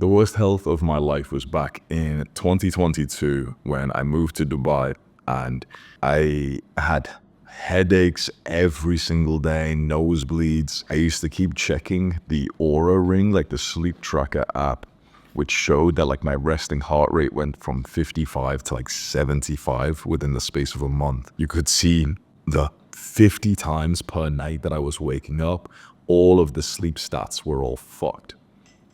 The worst health of my life was back in 2022 when I moved to Dubai, and I had headaches every single day, nosebleeds. I used to keep checking the Aura Ring, like the sleep tracker app, which showed that like my resting heart rate went from 55 to like 75 within the space of a month. You could see the 50 times per night that I was waking up, all of the sleep stats were all fucked.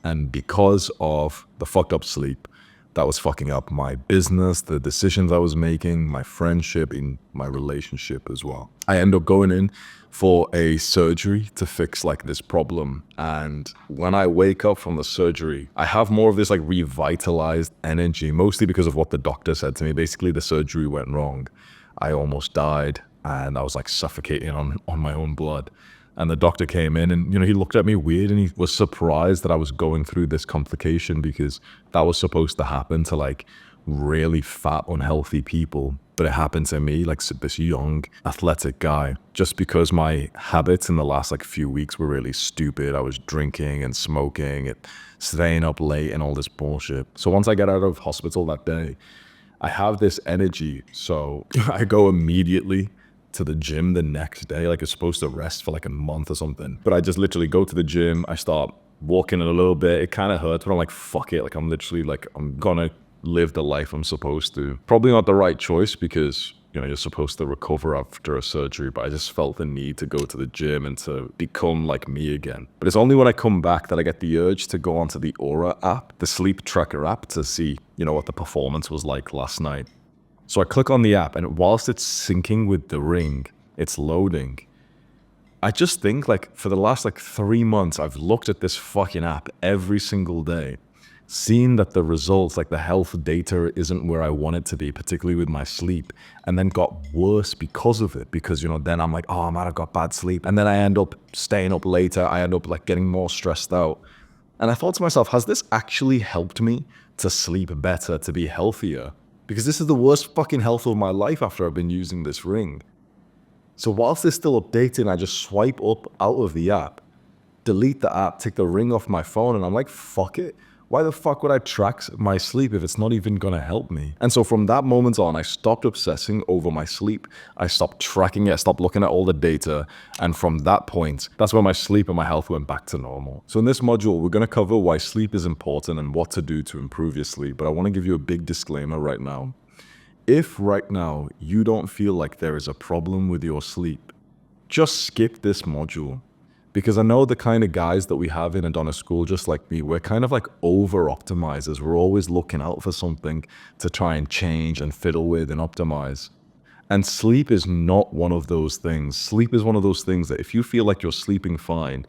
And because of the fucked up sleep, that was fucking up my business, the decisions I was making, my friendship, in my relationship as well. I ended up going in for a surgery to fix like this problem. And when I wake up from the surgery, I have more of this like revitalized energy, mostly because of what the doctor said to me. Basically, the surgery went wrong. I almost died and I was like suffocating on my own blood. And the doctor came in and, he looked at me weird and he was surprised that I was going through this complication because that was supposed to happen to like really fat, unhealthy people. But it happened to me, like this young, athletic guy, just because my habits in the last like few weeks were really stupid. I was drinking and smoking and staying up late and all this bullshit. So once I get out of hospital that day, I have this energy. So I go immediately to the gym the next day. Like, it's supposed to rest for like a month or something, but I just literally go to the gym. I start walking a little bit. It kind of hurts, but I'm like, fuck it. Like, I'm literally like, I'm gonna live the life I'm supposed to. Probably not the right choice because you're supposed to recover after a surgery, but I just felt the need to go to the gym and to become like me again. But it's only when I come back that I get the urge to go onto the Aura app, the sleep tracker app, to see what the performance was like last night. So I click on the app, and whilst it's syncing with the ring, it's loading. I just think like for the last like 3 months, I've looked at this fucking app every single day, seen that the results, like the health data isn't where I want it to be, particularly with my sleep, and then got worse because of it. Because, then I'm like, oh man, I've got bad sleep. And then I end up staying up later. I end up like getting more stressed out. And I thought to myself, has this actually helped me to sleep better, to be healthier? Because this is the worst fucking health of my life after I've been using this ring. So whilst it's still updating, I just swipe up out of the app, delete the app, take the ring off my phone, and I'm like, fuck it. Why the fuck would I track my sleep if it's not even gonna help me? And so from that moment on, I stopped obsessing over my sleep. I stopped tracking it. I stopped looking at all the data. And from that point, that's when my sleep and my health went back to normal. So in this module, we're gonna cover why sleep is important and what to do to improve your sleep. But I wanna give you a big disclaimer right now. If right now you don't feel like there is a problem with your sleep, just skip this module. Because I know the kind of guys that we have in Adonis School, just like me, we're kind of like over-optimizers. We're always looking out for something to try and change and fiddle with and optimize. And sleep is not one of those things. Sleep is one of those things that if you feel like you're sleeping fine,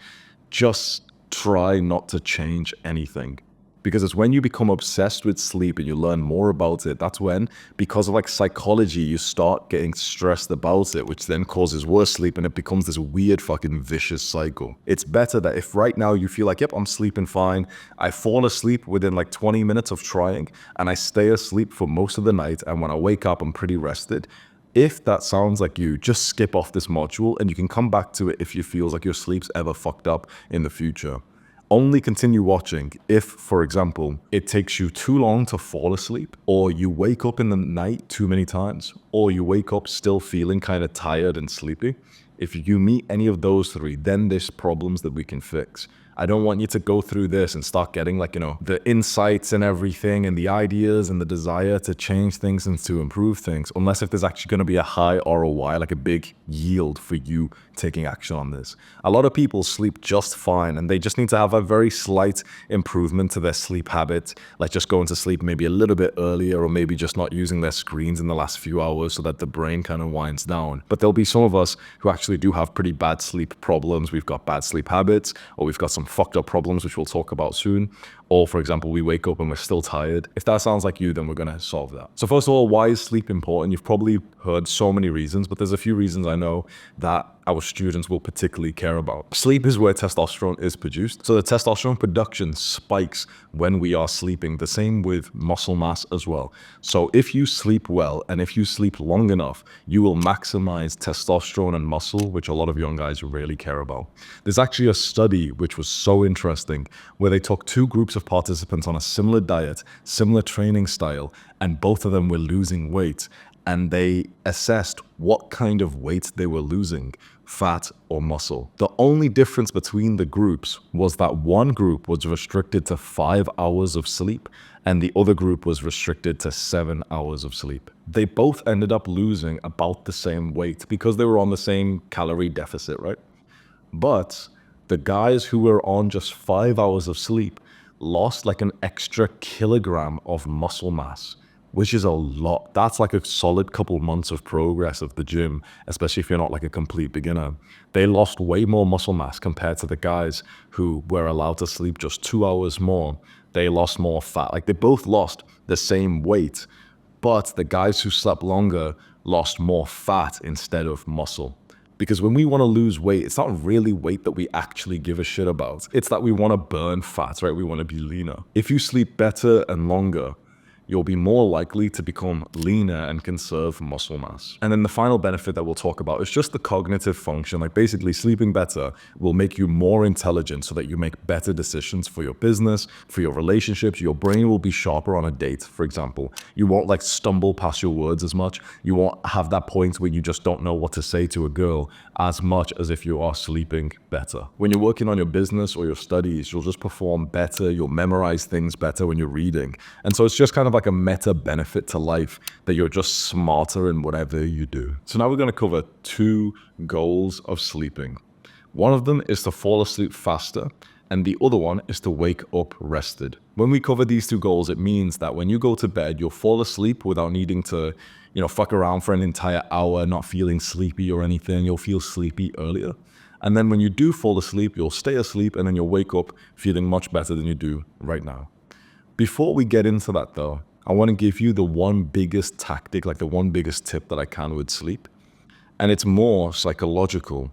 just try not to change anything. Because it's when you become obsessed with sleep and you learn more about it, that's when, because of like psychology, you start getting stressed about it, which then causes worse sleep, and it becomes this weird fucking vicious cycle. It's better that if right now you feel like, yep, I'm sleeping fine, I fall asleep within like 20 minutes of trying, and I stay asleep for most of the night, and when I wake up, I'm pretty rested. If that sounds like you, just skip off this module and you can come back to it if you feel like your sleep's ever fucked up in the future. Only continue watching if, for example, it takes you too long to fall asleep, or you wake up in the night too many times, or you wake up still feeling kind of tired and sleepy. If you meet any of those three, then there's problems that we can fix. I don't want you to go through this and start getting like, the insights and everything and the ideas and the desire to change things and to improve things, unless if there's actually going to be a high ROI, like a big yield for you taking action on this. A lot of people sleep just fine and they just need to have a very slight improvement to their sleep habit, like just going to sleep maybe a little bit earlier, or maybe just not using their screens in the last few hours so that the brain kind of winds down. But there'll be some of us who actually do have pretty bad sleep problems. We've got bad sleep habits, or we've got some fucked up problems, which we'll talk about soon. Or for example, we wake up and we're still tired. If that sounds like you, then we're gonna solve that. So first of all, why is sleep important? You've probably heard so many reasons, but there's a few reasons I know that our students will particularly care about. Sleep is where testosterone is produced. So the testosterone production spikes when we are sleeping, the same with muscle mass as well. So if you sleep well and if you sleep long enough, you will maximize testosterone and muscle, which a lot of young guys really care about. There's actually a study which was so interesting where they took two groups of participants on a similar diet, similar training style, and both of them were losing weight. And they assessed what kind of weight they were losing, fat or muscle. The only difference between the groups was that one group was restricted to 5 hours of sleep and the other group was restricted to 7 hours of sleep. They both ended up losing about the same weight because they were on the same calorie deficit, right? But the guys who were on just 5 hours of sleep lost like an extra kilogram of muscle mass, which is a lot. That's like a solid couple months of progress of the gym, especially if you're not like a complete beginner. They lost way more muscle mass compared to the guys who were allowed to sleep just 2 hours more. They lost more fat. Like they both lost the same weight, but the guys who slept longer lost more fat instead of muscle. Because when we want to lose weight, it's not really weight that we actually give a shit about. It's that we want to burn fat, right? We want to be leaner. If you sleep better and longer, you'll be more likely to become leaner and conserve muscle mass. And then the final benefit that we'll talk about is just the cognitive function. Like basically sleeping better will make you more intelligent so that you make better decisions for your business, for your relationships. Your brain will be sharper on a date, for example. You won't like stumble past your words as much. You won't have that point where you just don't know what to say to a girl as much as if you are sleeping better. When you're working on your business or your studies, you'll just perform better. You'll memorize things better when you're reading. And so it's just kind of like a meta benefit to life that you're just smarter in whatever you do. So now we're going to cover 2 goals of sleeping. One of them is to fall asleep faster, and the other one is to wake up rested. When we cover these 2 goals, it means that when you go to bed, you'll fall asleep without needing to, fuck around for an entire hour, not feeling sleepy or anything. You'll feel sleepy earlier. And then when you do fall asleep, you'll stay asleep and then you'll wake up feeling much better than you do right now. Before we get into that though, I want to give you the one biggest tactic, like the one biggest tip that I can with sleep. And it's more psychological.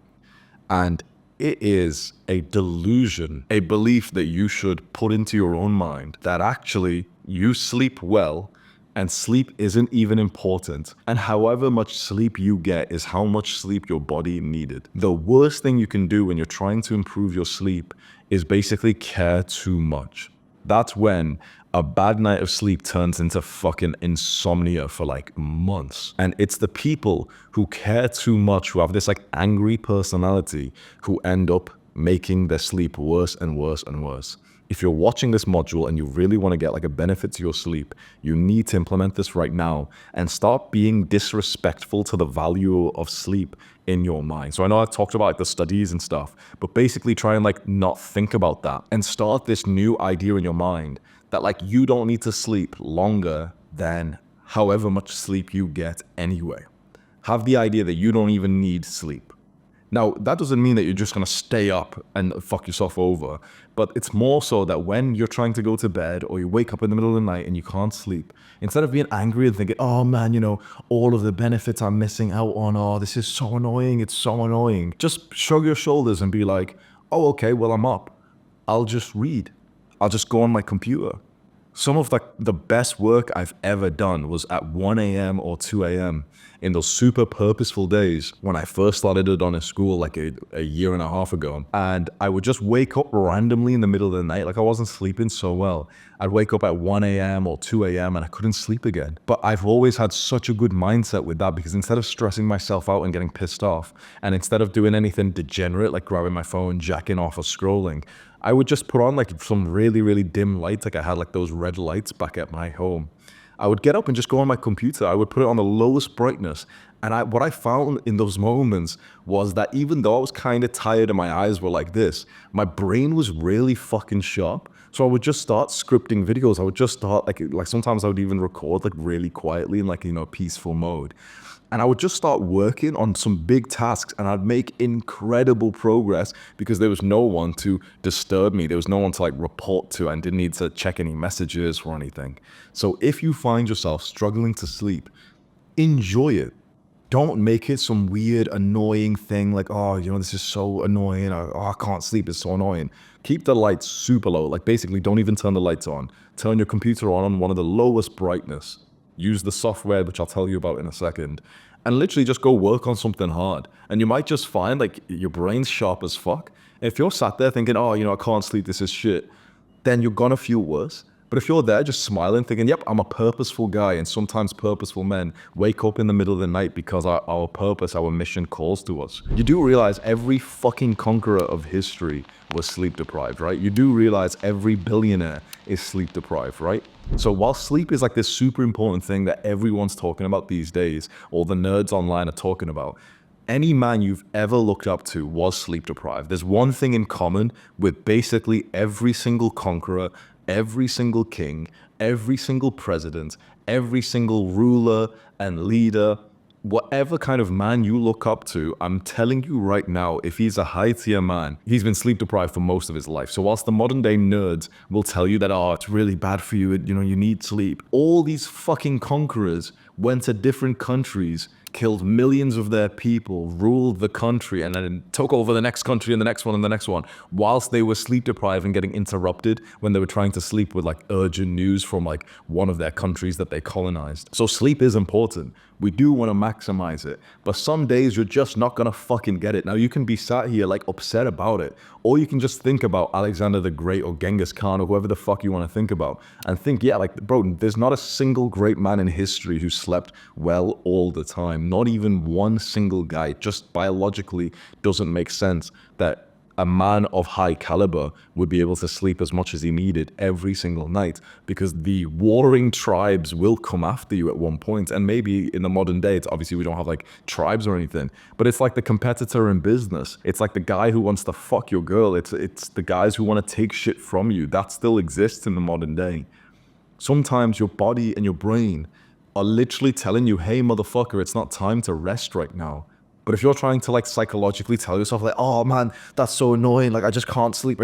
And it is a delusion, a belief that you should put into your own mind that actually you sleep well and sleep isn't even important. And however much sleep you get is how much sleep your body needed. The worst thing you can do when you're trying to improve your sleep is basically care too much. That's when a bad night of sleep turns into fucking insomnia for like months. And it's the people who care too much, who have this like angry personality, who end up making their sleep worse and worse and worse. If you're watching this module and you really want to get like a benefit to your sleep, you need to implement this right now and start being disrespectful to the value of sleep in your mind. So I know I've talked about like the studies and stuff, but basically try and like not think about that and start this new idea in your mind that like you don't need to sleep longer than however much sleep you get anyway. Have the idea that you don't even need sleep. Now, that doesn't mean that you're just going to stay up and fuck yourself over, but it's more so that when you're trying to go to bed or you wake up in the middle of the night and you can't sleep, instead of being angry and thinking, oh man, all of the benefits I'm missing out on, oh, this is so annoying, it's so annoying, just shrug your shoulders and be like, oh, okay, well, I'm up. I'll just read. I'll just go on my computer. Some of the best work I've ever done was at 1 a.m. or 2 a.m. in those super purposeful days when I first started it on a school like a year and a half ago. And I would just wake up randomly in the middle of the night. Like I wasn't sleeping so well. I'd wake up at 1 a.m. or 2 a.m. and I couldn't sleep again. But I've always had such a good mindset with that because instead of stressing myself out and getting pissed off, and instead of doing anything degenerate like grabbing my phone, jacking off or scrolling, I would just put on like some really, really dim lights. Like I had like those red lights back at my home. I would get up and just go on my computer. I would put it on the lowest brightness. And what I found in those moments was that even though I was kind of tired and my eyes were like this, my brain was really fucking sharp. So I would just start scripting videos. I would just start like sometimes I would even record like really quietly in like, peaceful mode. And I would just start working on some big tasks and I'd make incredible progress because there was no one to disturb me. There was no one to like report to and didn't need to check any messages or anything. So if you find yourself struggling to sleep, enjoy it. Don't make it some weird, annoying thing like, oh, this is so annoying. Oh, I can't sleep. It's so annoying. Keep the lights super low. Like basically don't even turn the lights on. Turn your computer on one of the lowest brightness. Use the software, which I'll tell you about in a second, and literally just go work on something hard. And you might just find like your brain's sharp as fuck. If you're sat there thinking, oh, I can't sleep, this is shit, then you're gonna feel worse. But if you're there just smiling, thinking, yep, I'm a purposeful guy, and sometimes purposeful men wake up in the middle of the night because our purpose, our mission calls to us. You do realize every fucking conqueror of history was sleep deprived, right? You do realize every billionaire is sleep deprived, right? So while sleep is like this super important thing that everyone's talking about these days, or the nerds online are talking about, any man you've ever looked up to was sleep deprived. There's one thing in common with basically every single conqueror, every single king, every single president, every single ruler and leader, whatever kind of man you look up to, I'm telling you right now, if he's a high tier man, he's been sleep deprived for most of his life. So whilst the modern day nerds will tell you that, oh, it's really bad for you, you need sleep, all these fucking conquerors went to different countries, killed millions of their people, ruled the country, and then took over the next country and the next one and the next one, whilst they were sleep deprived and getting interrupted when they were trying to sleep with like urgent news from like one of their countries that they colonized. So sleep is important. We do want to maximize it, but some days you're just not gonna fucking get it. Now you can be sat here like upset about it, or you can just think about Alexander the Great or Genghis Khan or whoever the fuck you want to think about and think, yeah, like, bro, there's not a single great man in history who slept well all the time. Not even one single guy. It just biologically doesn't make sense that a man of high caliber would be able to sleep as much as he needed every single night, because the warring tribes will come after you at one point. And maybe in the modern day, it's obviously we don't have like tribes or anything, but it's like the competitor in business. It's like the guy who wants to fuck your girl. It's the guys who want to take shit from you. That still exists in the modern day. Sometimes your body and your brain are literally telling you, hey, motherfucker, it's not time to rest right now. But if you're trying to like psychologically tell yourself like, oh man, that's so annoying, like I just can't sleep,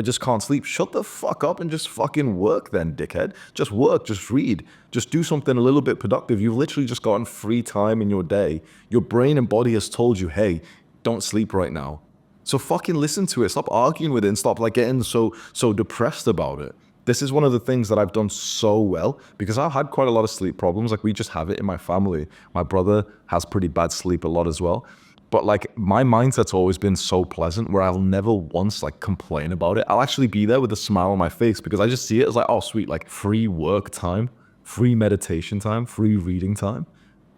shut the fuck up and just fucking work then, dickhead. Just work, just read, just do something a little bit productive. You've literally just gotten free time in your day. Your brain and body has told you, hey, don't sleep right now. So fucking listen to it. Stop arguing with it and stop like getting so depressed about it. This is one of the things that I've done so well, because I've had quite a lot of sleep problems. Like we just have it in my family. My brother has pretty bad sleep a lot as well. But like my mindset's always been so pleasant where I'll never once like complain about it. I'll actually be there with a smile on my face because I just see it as like, oh sweet, like free work time, free meditation time, free reading time.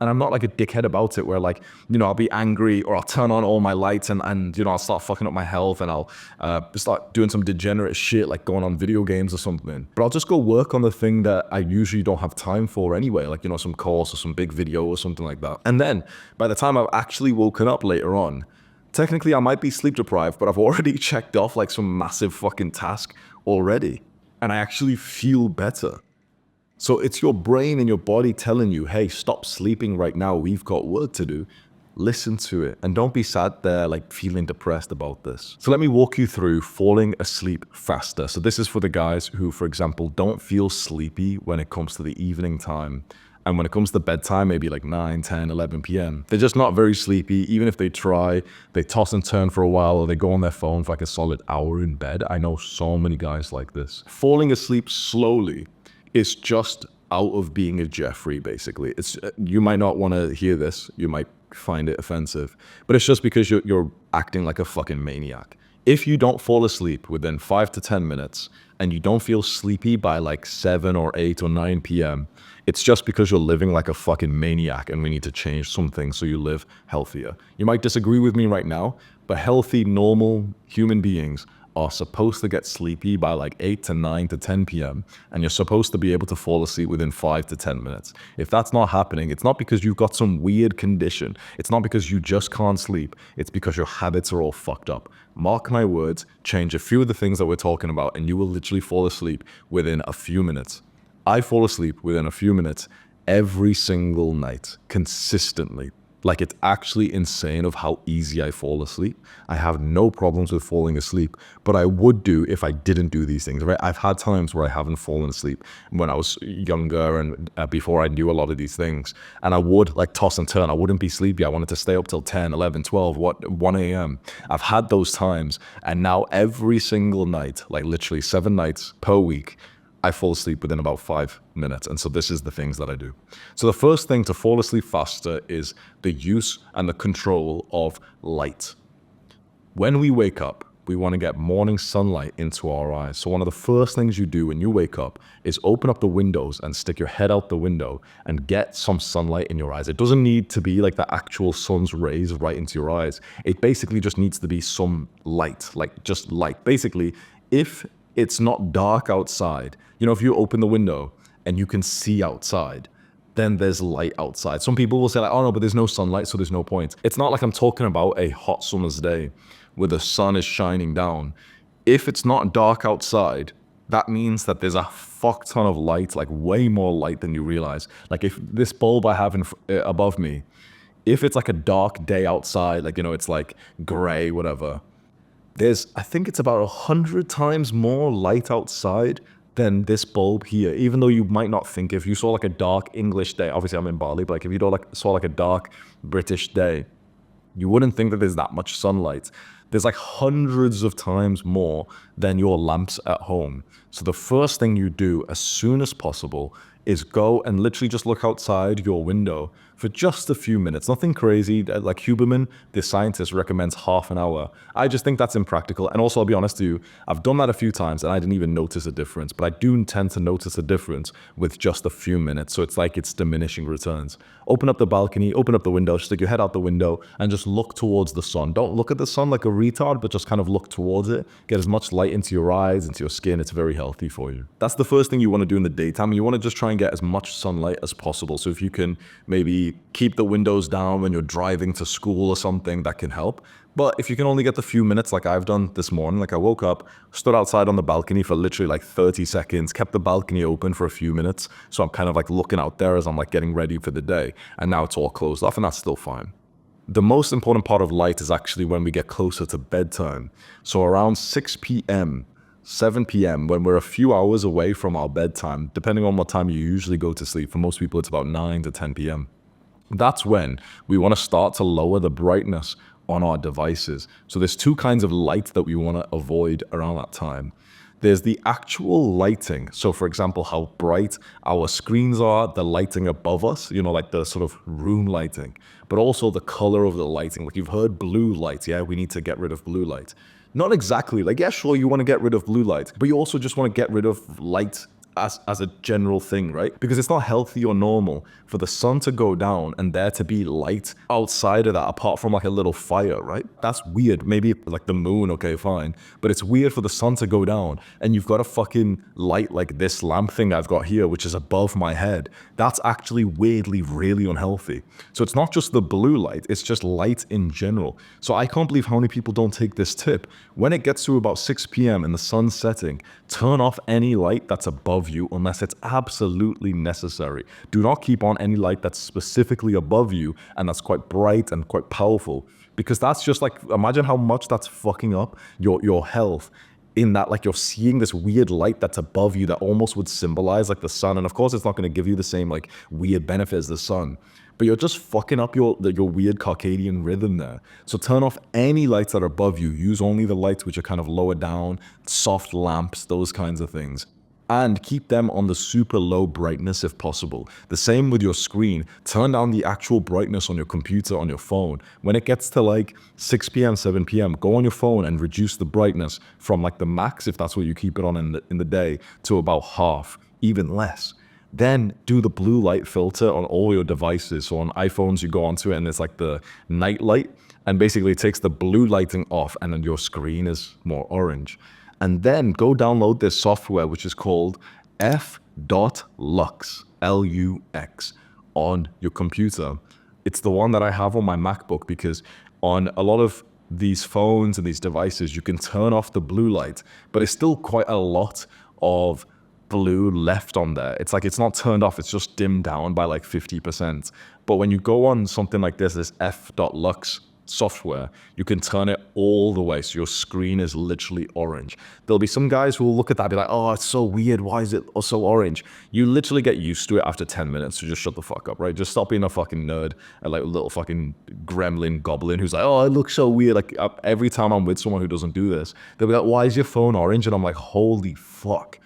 And I'm not like a dickhead about it where like, I'll be angry or I'll turn on all my lights and I'll start fucking up my health and I'll start doing some degenerate shit like going on video games or something. But I'll just go work on the thing that I usually don't have time for anyway, like, some course or some big video or something like that. And then by the time I've actually woken up later on, technically I might be sleep deprived, but I've already checked off like some massive fucking task already. And I actually feel better. So it's your brain and your body telling you, hey, stop sleeping right now. We've got work to do. Listen to it and don't be sat there like feeling depressed about this. So let me walk you through falling asleep faster. So this is for the guys who, for example, don't feel sleepy when it comes to the evening time. And when it comes to bedtime, maybe like 9, 10, 11 p.m., they're just not very sleepy. Even if they try, they toss and turn for a while or they go on their phone for like a solid hour in bed. I know so many guys like this. Falling asleep slowly is just out of being a Jeffrey, basically. You might not want to hear this. You might find it offensive. But it's just because you're acting like a fucking maniac. If you don't fall asleep within 5 to 10 minutes and you don't feel sleepy by like 7 or 8 or 9 p.m., it's just because you're living like a fucking maniac and we need to change something so you live healthier. You might disagree with me right now, but healthy, normal human beings are supposed to get sleepy by like 8 to 9 to 10 p.m. and you're supposed to be able to fall asleep within 5 to 10 minutes. If that's not happening, it's not because you've got some weird condition. It's not because you just can't sleep. It's because your habits are all fucked up. Mark my words, change a few of the things that we're talking about and you will literally fall asleep within a few minutes. I fall asleep within a few minutes every single night, consistently. Like, it's actually insane of how easy I fall asleep. I have no problems with falling asleep, but I would do if I didn't do these things, right? I've had times where I haven't fallen asleep when I was younger and before I knew a lot of these things. And I would like toss and turn. I wouldn't be sleepy. I wanted to stay up till 10, 11, 12, 1 a.m. I've had those times. And now every single night, like literally 7 nights per week, I fall asleep within about 5 minutes. And so this is the things that I do. So the first thing to fall asleep faster is the use and the control of light. When we wake up, we want to get morning sunlight into our eyes. So one of the first things you do when you wake up is open up the windows and stick your head out the window and get some sunlight in your eyes. It doesn't need to be like the actual sun's rays right into your eyes. It basically just needs to be some light, like just light. Basically, if it's not dark outside, you know, if you open the window and you can see outside, then there's light outside. Some people will say like, oh no, but there's no sunlight, so there's no point. It's not like I'm talking about a hot summer's day where the sun is shining down. If it's not dark outside, that means that there's a fuck ton of light, like way more light than you realize. Like if this bulb I have above me, if it's like a dark day outside, like, you know, it's like gray, whatever, I think it's about 100 times more light outside than this bulb here, even though you might not think, if you saw like a dark English day, obviously I'm in Bali, but like if you saw like a dark British day, you wouldn't think that there's that much sunlight. There's like hundreds of times more than your lamps at home. So the first thing you do as soon as possible is go and literally just look outside your window for just a few minutes. Nothing crazy. Like Huberman, the scientist, recommends half an hour. I just think that's impractical. And also, I'll be honest with you, I've done that a few times and I didn't even notice a difference. But I do tend to notice a difference with just a few minutes. So it's like it's diminishing returns. Open up the balcony, open up the window, stick your head out the window and just look towards the sun. Don't look at the sun like a retard, but just kind of look towards it. Get as much light into your eyes, into your skin. It's very healthy for you. That's the first thing you want to do in the daytime. You want to just try and get as much sunlight as possible. So if you can maybe keep the windows down when you're driving to school or something, that can help. But if you can only get the few minutes like I've done this morning, like I woke up, stood outside on the balcony for literally like 30 seconds, kept the balcony open for a few minutes. So I'm kind of like looking out there as I'm like getting ready for the day. And now it's all closed off and that's still fine. The most important part of light is actually when we get closer to bedtime. So around 6 p.m., 7 p.m., when we're a few hours away from our bedtime, depending on what time you usually go to sleep. For most people, it's about 9 to 10 p.m. That's when we want to start to lower the brightness on our devices. So there's two kinds of light that we want to avoid around that time. There's the actual lighting. So for example, how bright our screens are, the lighting above us, you know, like the sort of room lighting, but also the color of the lighting. Like you've heard blue light, yeah? We need to get rid of blue light. Not exactly. Like, yeah, sure, you want to get rid of blue light, but you also just want to get rid of light as a general thing, right? Because it's not healthy or normal for the sun to go down and there to be light outside of that, apart from like a little fire, right? That's weird. Maybe like the moon, okay, fine. But it's weird for the sun to go down and you've got a fucking light like this lamp thing I've got here, which is above my head. That's actually weirdly really unhealthy. So it's not just the blue light, it's just light in general. So I can't believe how many people don't take this tip. When it gets to about 6 p.m. and the sun's setting, turn off any light that's above you unless it's absolutely necessary. Do not keep on any light that's specifically above you and that's quite bright and quite powerful, because that's just like, imagine how much that's fucking up your health, in that like you're seeing this weird light that's above you that almost would symbolize like the sun. And of course it's not going to give you the same like weird benefit as the sun, but you're just fucking up your weird circadian rhythm there. So turn off any lights that are above you. Use only the lights which are kind of lower down, soft lamps, those kinds of things. And keep them on the super low brightness if possible. The same with your screen. Turn down the actual brightness on your computer, on your phone. When it gets to like 6 p.m., 7 p.m., go on your phone and reduce the brightness from like the max, if that's what you keep it on in the day, to about half, even less. Then do the blue light filter on all your devices. So on iPhones, you go onto it and it's like the night light, and basically it takes the blue lighting off and then your screen is more orange. And then go download this software, which is called f.lux, L-U-X, on your computer. It's the one that I have on my MacBook, because on a lot of these phones and these devices, you can turn off the blue light, but it's still quite a lot of blue left on there. It's like it's not turned off, it's just dimmed down by like 50%. But when you go on something like this f.lux software, you can turn it all the way so your screen is literally orange. There'll be some guys who will look at that and be like, oh, it's so weird, why is it so orange? You literally get used to it after 10 minutes, so just shut the fuck up, right? Just stop being a fucking nerd and like a little fucking gremlin goblin who's like, oh, it looks so weird. Like every time I'm with someone who doesn't do this, they'll be like, why is your phone orange? And I'm like, holy fuck,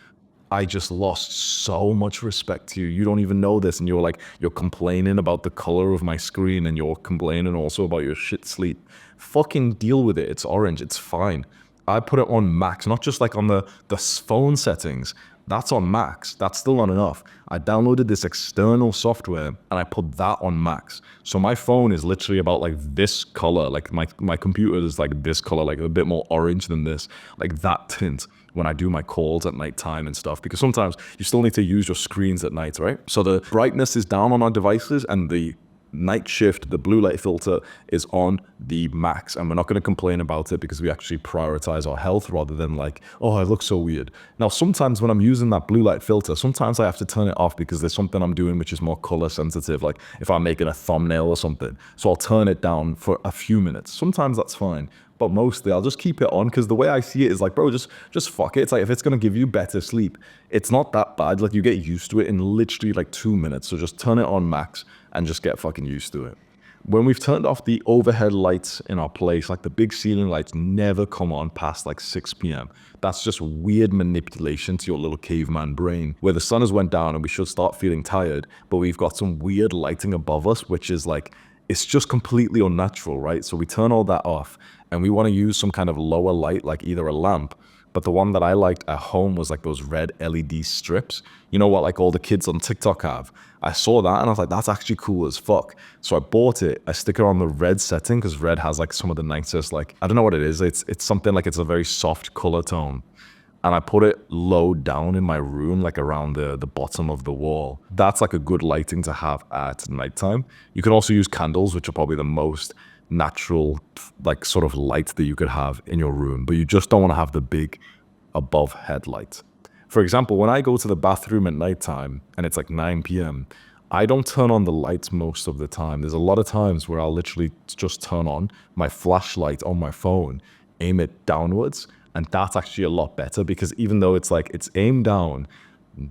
I just lost so much respect to you. You don't even know this, and you're complaining about the color of my screen, and you're complaining also about your shit sleep. Fucking deal with it. It's orange. It's fine. I put it on max, not just like on the phone settings. That's on max. That's still not enough. I downloaded this external software and I put that on max. So my phone is literally about like this color. Like my computer is like this color, like a bit more orange than this, like that tint when I do my calls at nighttime and stuff. Because sometimes you still need to use your screens at night, right? So the brightness is down on our devices and the night shift, the blue light filter is on the max, and we're not going to complain about it because we actually prioritize our health rather than like, oh, I look so weird. Now, sometimes when I'm using that blue light filter, sometimes I have to turn it off because there's something I'm doing which is more color sensitive, like if I'm making a thumbnail or something. So I'll turn it down for a few minutes. Sometimes that's fine. But mostly I'll just keep it on because the way I see it is like, bro, just fuck it. It's like if it's gonna give you better sleep, it's not that bad. Like you get used to it in literally like 2 minutes. So just turn it on max and just get fucking used to it. When we've turned off the overhead lights in our place, like the big ceiling lights never come on past like 6 p.m. That's just weird manipulation to your little caveman brain where the sun has went down and we should start feeling tired, but we've got some weird lighting above us, which is like, it's just completely unnatural, right? So we turn all that off and we want to use some kind of lower light, like either a lamp, but the one that I liked at home was like those red LED strips. You know what, like all the kids on TikTok have. I saw that and I was like, that's actually cool as fuck. So I bought it. I stick it on the red setting because red has like some of the nicest, like, I don't know what it is. It's something like it's a very soft color tone. And I put it low down in my room, like around the bottom of the wall. That's like a good lighting to have at nighttime. You can also use candles, which are probably the most natural, like sort of light that you could have in your room, but you just don't want to have the big above headlight. For example, when I go to the bathroom at nighttime and it's like 9 p.m., I don't turn on the lights most of the time. There's a lot of times where I'll literally just turn on my flashlight on my phone, aim it downwards, and that's actually a lot better because even though it's like it's aimed down,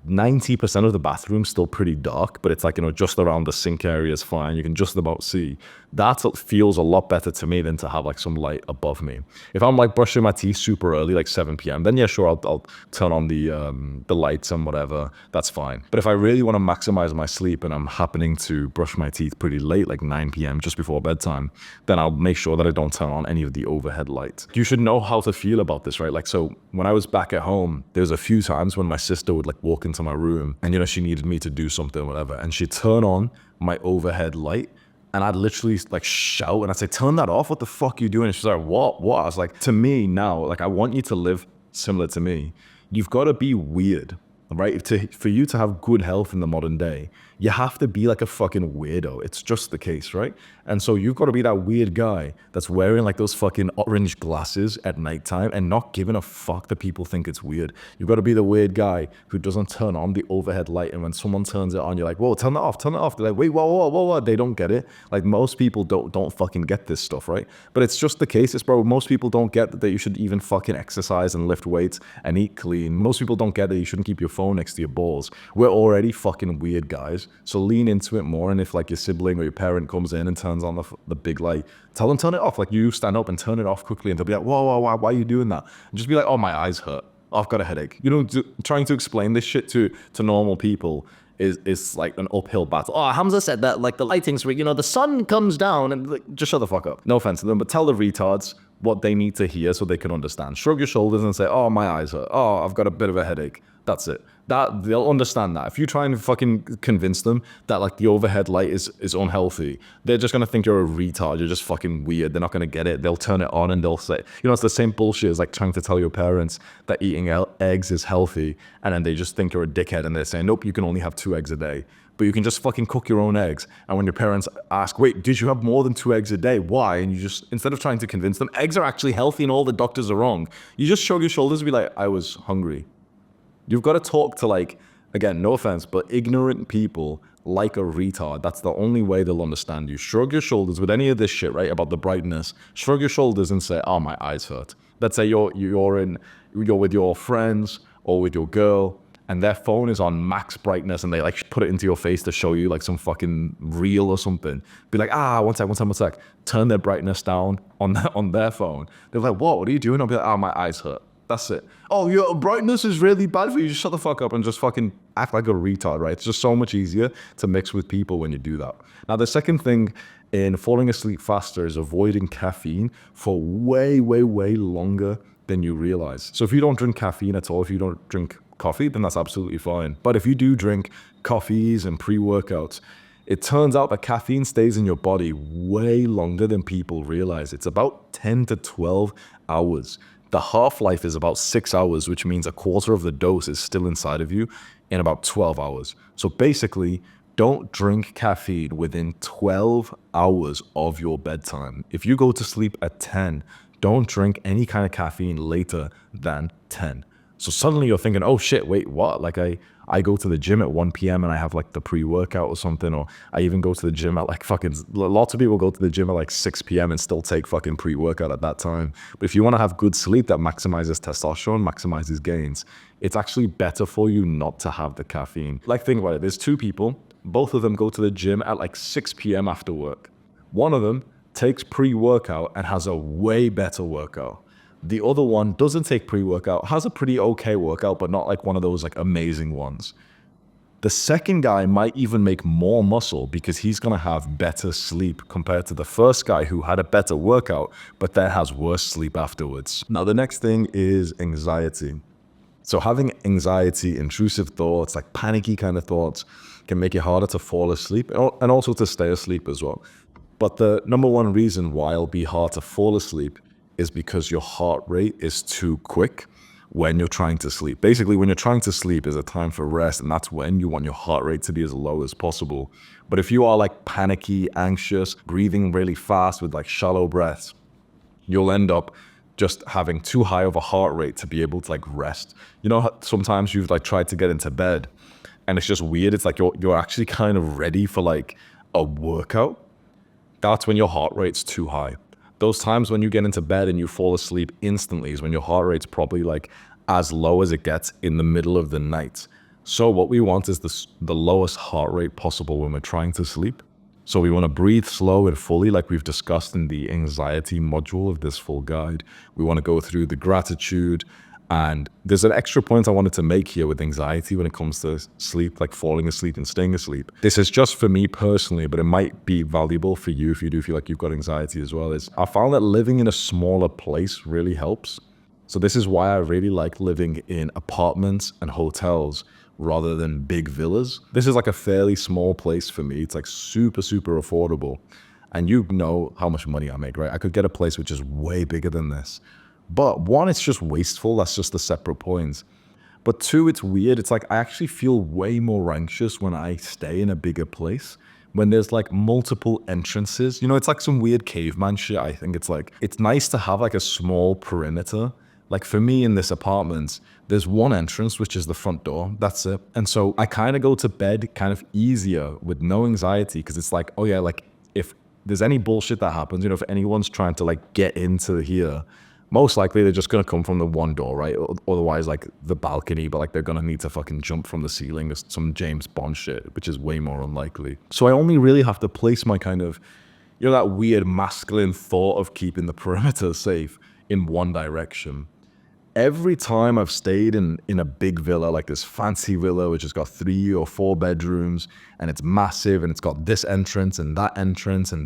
90% of the bathroom's still pretty dark, but it's like, you know, just around the sink area is fine. You can just about see. That feels a lot better to me than to have like some light above me. If I'm like brushing my teeth super early, like 7 p.m., then yeah, sure, I'll turn on the lights and whatever. That's fine. But if I really want to maximize my sleep and I'm happening to brush my teeth pretty late, like 9 p.m., just before bedtime, then I'll make sure that I don't turn on any of the overhead lights. You should know how to feel about this, right? Like, so when I was back at home, there was a few times when my sister would like walk into my room and, you know, she needed me to do something or whatever, and she'd turn on my overhead light and I'd literally like shout and I'd say, turn that off, what the fuck are you doing? And she's like, what? I was like, to me now, like I want you to live similar to me. You've got to be weird, right? For you to have good health in the modern day, you have to be like a fucking weirdo. It's just the case, right? And so you've got to be that weird guy that's wearing like those fucking orange glasses at nighttime and not giving a fuck that people think it's weird. You've got to be the weird guy who doesn't turn on the overhead light, and when someone turns it on, you're like, whoa, turn that off, turn it off. They're like, wait, whoa. They don't get it. Like most people don't fucking get this stuff, right? But it's just the case, bro. Most people don't get that you should even fucking exercise and lift weights and eat clean. Most people don't get that you shouldn't keep your phone next to your balls. We're already fucking weird guys. So lean into it more. And if like your sibling or your parent comes in and turns on the big light, tell them turn it off. Like you stand up and turn it off quickly, and they'll be like, whoa, why are you doing that? And just be like, oh, my eyes hurt. Oh, I've got a headache. You know, trying to explain this shit to normal people is like an uphill battle. Oh, Hamza said that like the lighting's, you know, the sun comes down, and like, just shut the fuck up. No offense to them, but tell the retards what they need to hear so they can understand. Shrug your shoulders and say, oh, my eyes hurt. Oh, I've got a bit of a headache. That's it. That they'll understand that. If you try and fucking convince them that like the overhead light is unhealthy, they're just gonna think you're a retard. You're just fucking weird. They're not gonna get it. They'll turn it on and they'll say, you know, it's the same bullshit as like trying to tell your parents that eating eggs is healthy, and then they just think you're a dickhead and they're saying, nope, you can only have 2 eggs a day. But you can just fucking cook your own eggs. And when your parents ask, wait, did you have more than 2 eggs a day? Why? And you just, instead of trying to convince them, eggs are actually healthy and all the doctors are wrong, you just shrug your shoulders and be like, I was hungry. You've got to talk to, like, again, no offense, but ignorant people like a retard. That's the only way they'll understand you. Shrug your shoulders with any of this shit, right, about the brightness. Shrug your shoulders and say, oh, my eyes hurt. Let's say you're with your friends or with your girl, and their phone is on max brightness, and they like put it into your face to show you like some fucking reel or something. Be like, one sec. Turn their brightness down on their phone. They're like, what are you doing? I'll be like, my eyes hurt. That's it. Oh, your brightness is really bad for you. Just shut the fuck up and just fucking act like a retard, right? It's just so much easier to mix with people when you do that. Now, the second thing in falling asleep faster is avoiding caffeine for way longer than you realize. So if you don't drink caffeine at all, if you don't drink coffee, then that's absolutely fine. But if you do drink coffees and pre-workouts, it turns out that caffeine stays in your body way longer than people realize. It's about 10 to 12 hours. The half-life is about 6 hours, which means a quarter of the dose is still inside of you in about 12 hours. So basically, don't drink caffeine within 12 hours of your bedtime. If you go to sleep at 10, don't drink any kind of caffeine later than 10. So suddenly you're thinking, oh shit, wait, what? Like I go to the gym at 1 p.m. and I have like the pre-workout or something, or I even go to the gym at like lots of people go to the gym at like 6 p.m. and still take fucking pre-workout at that time. But if you want to have good sleep that maximizes testosterone, maximizes gains, it's actually better for you not to have the caffeine. Like think about it, there's two people, both of them go to the gym at like 6 p.m. after work. One of them takes pre-workout and has a way better workout. The other one doesn't take pre-workout, has a pretty okay workout, but not like one of those like amazing ones. The second guy might even make more muscle because he's going to have better sleep compared to the first guy who had a better workout, but then has worse sleep afterwards. Now, the next thing is anxiety. So having anxiety, intrusive thoughts, like panicky kind of thoughts can make it harder to fall asleep and also to stay asleep as well. But the number one reason why it'll be hard to fall asleep is because your heart rate is too quick when you're trying to sleep. Basically, when you're trying to sleep is a time for rest, and that's when you want your heart rate to be as low as possible. But if you are like panicky, anxious, breathing really fast with like shallow breaths, you'll end up just having too high of a heart rate to be able to like rest. You know, sometimes you've like tried to get into bed and it's just weird. It's like you're actually kind of ready for like a workout. That's when your heart rate's too high. Those times when you get into bed and you fall asleep instantly is when your heart rate's probably like as low as it gets in the middle of the night. So what we want is the lowest heart rate possible when we're trying to sleep. So we want to breathe slow and fully, like we've discussed in the anxiety module of this full guide. We want to go through the gratitude. And there's an extra point I wanted to make here with anxiety when it comes to sleep, like falling asleep and staying asleep. This is just for me personally, but it might be valuable for you if you do feel like you've got anxiety as well. Is I found that living in a smaller place really helps. So this is why I really like living in apartments and hotels rather than big villas. This is like a fairly small place for me. It's like super, super affordable. And you know how much money I make, right? I could get a place which is way bigger than this. But one, it's just wasteful. That's just a separate point. But two, it's weird. It's like I actually feel way more anxious when I stay in a bigger place, when there's like multiple entrances. You know, it's like some weird caveman shit. I think it's like, it's nice to have like a small perimeter. Like for me in this apartment, there's one entrance, which is the front door. That's it. And so I kind of go to bed kind of easier with no anxiety because it's like, oh yeah, like if there's any bullshit that happens, you know, if anyone's trying to like get into here, most likely they're just going to come from the one door, right? Otherwise, like the balcony, but like they're going to need to fucking jump from the ceiling or some James Bond shit, which is way more unlikely. So I only really have to place my kind of, you know, that weird masculine thought of keeping the perimeter safe in one direction. Every time I've stayed in a big villa, like this fancy villa, which has got 3 or 4 bedrooms, and it's massive, and it's got this entrance and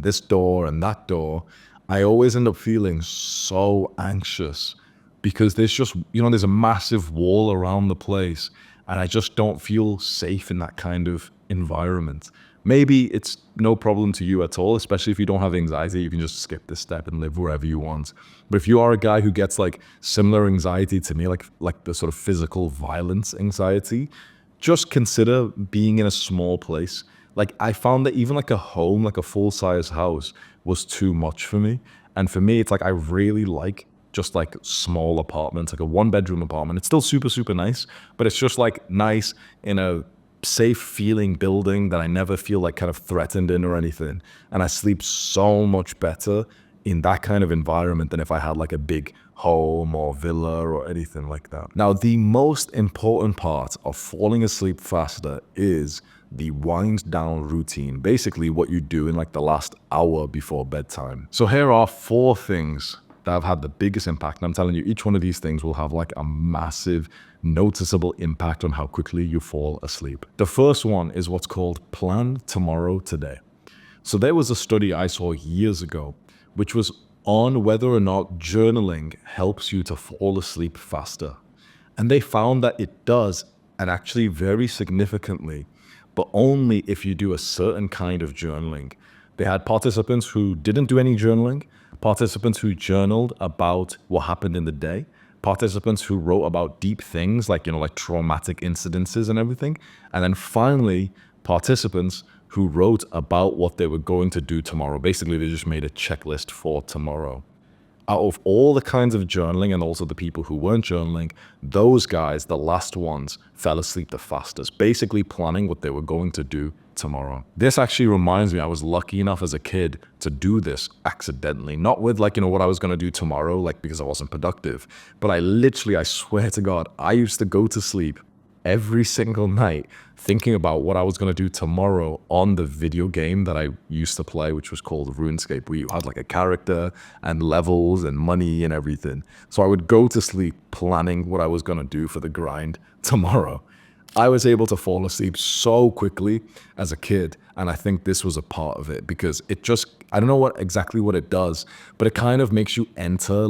this door and that door, I always end up feeling so anxious because there's just, you know, there's a massive wall around the place and I just don't feel safe in that kind of environment. Maybe it's no problem to you at all, especially if you don't have anxiety, you can just skip this step and live wherever you want. But if you are a guy who gets like similar anxiety to me, like the sort of physical violence anxiety, just consider being in a small place. Like I found that even like a home, like a full-size house was too much for me. And for me, it's like I really like just like small apartments, like a 1-bedroom apartment. It's still super, super nice, but it's just like nice in a safe feeling building that I never feel like kind of threatened in or anything. And I sleep so much better in that kind of environment than if I had like a big home or villa or anything like that. Now, the most important part of falling asleep faster is the wind down routine, basically what you do in like the last hour before bedtime. So here are 4 things that have had the biggest impact. And I'm telling you, each one of these things will have like a massive noticeable impact on how quickly you fall asleep. The first one is what's called plan tomorrow today. So there was a study I saw years ago, which was on whether or not journaling helps you to fall asleep faster. And they found that it does, and actually very significantly, but only if you do a certain kind of journaling. They had participants who didn't do any journaling, participants who journaled about what happened in the day, participants who wrote about deep things like, like traumatic incidences and everything. And then finally, participants who wrote about what they were going to do tomorrow. Basically, they just made a checklist for tomorrow. Out of all the kinds of journaling and also the people who weren't journaling, those guys, the last ones, fell asleep the fastest, basically planning what they were going to do tomorrow. This actually reminds me, I was lucky enough as a kid to do this accidentally, not with what I was going to do tomorrow, because I wasn't productive, but I swear to God, I used to go to sleep every single night thinking about what I was going to do tomorrow on the video game that I used to play, which was called RuneScape, where you had a character and levels and money and everything. So I would go to sleep planning what I was going to do for the grind tomorrow. I was able to fall asleep so quickly as a kid, and I think this was a part of it because it just, I don't know exactly what it does, but it kind of makes you enter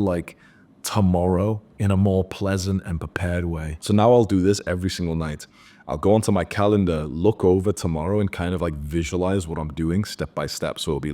tomorrow in a more pleasant and prepared way. So now I'll do this every single night. I'll go onto my calendar, look over tomorrow and kind of visualize what I'm doing step by step. So it'll be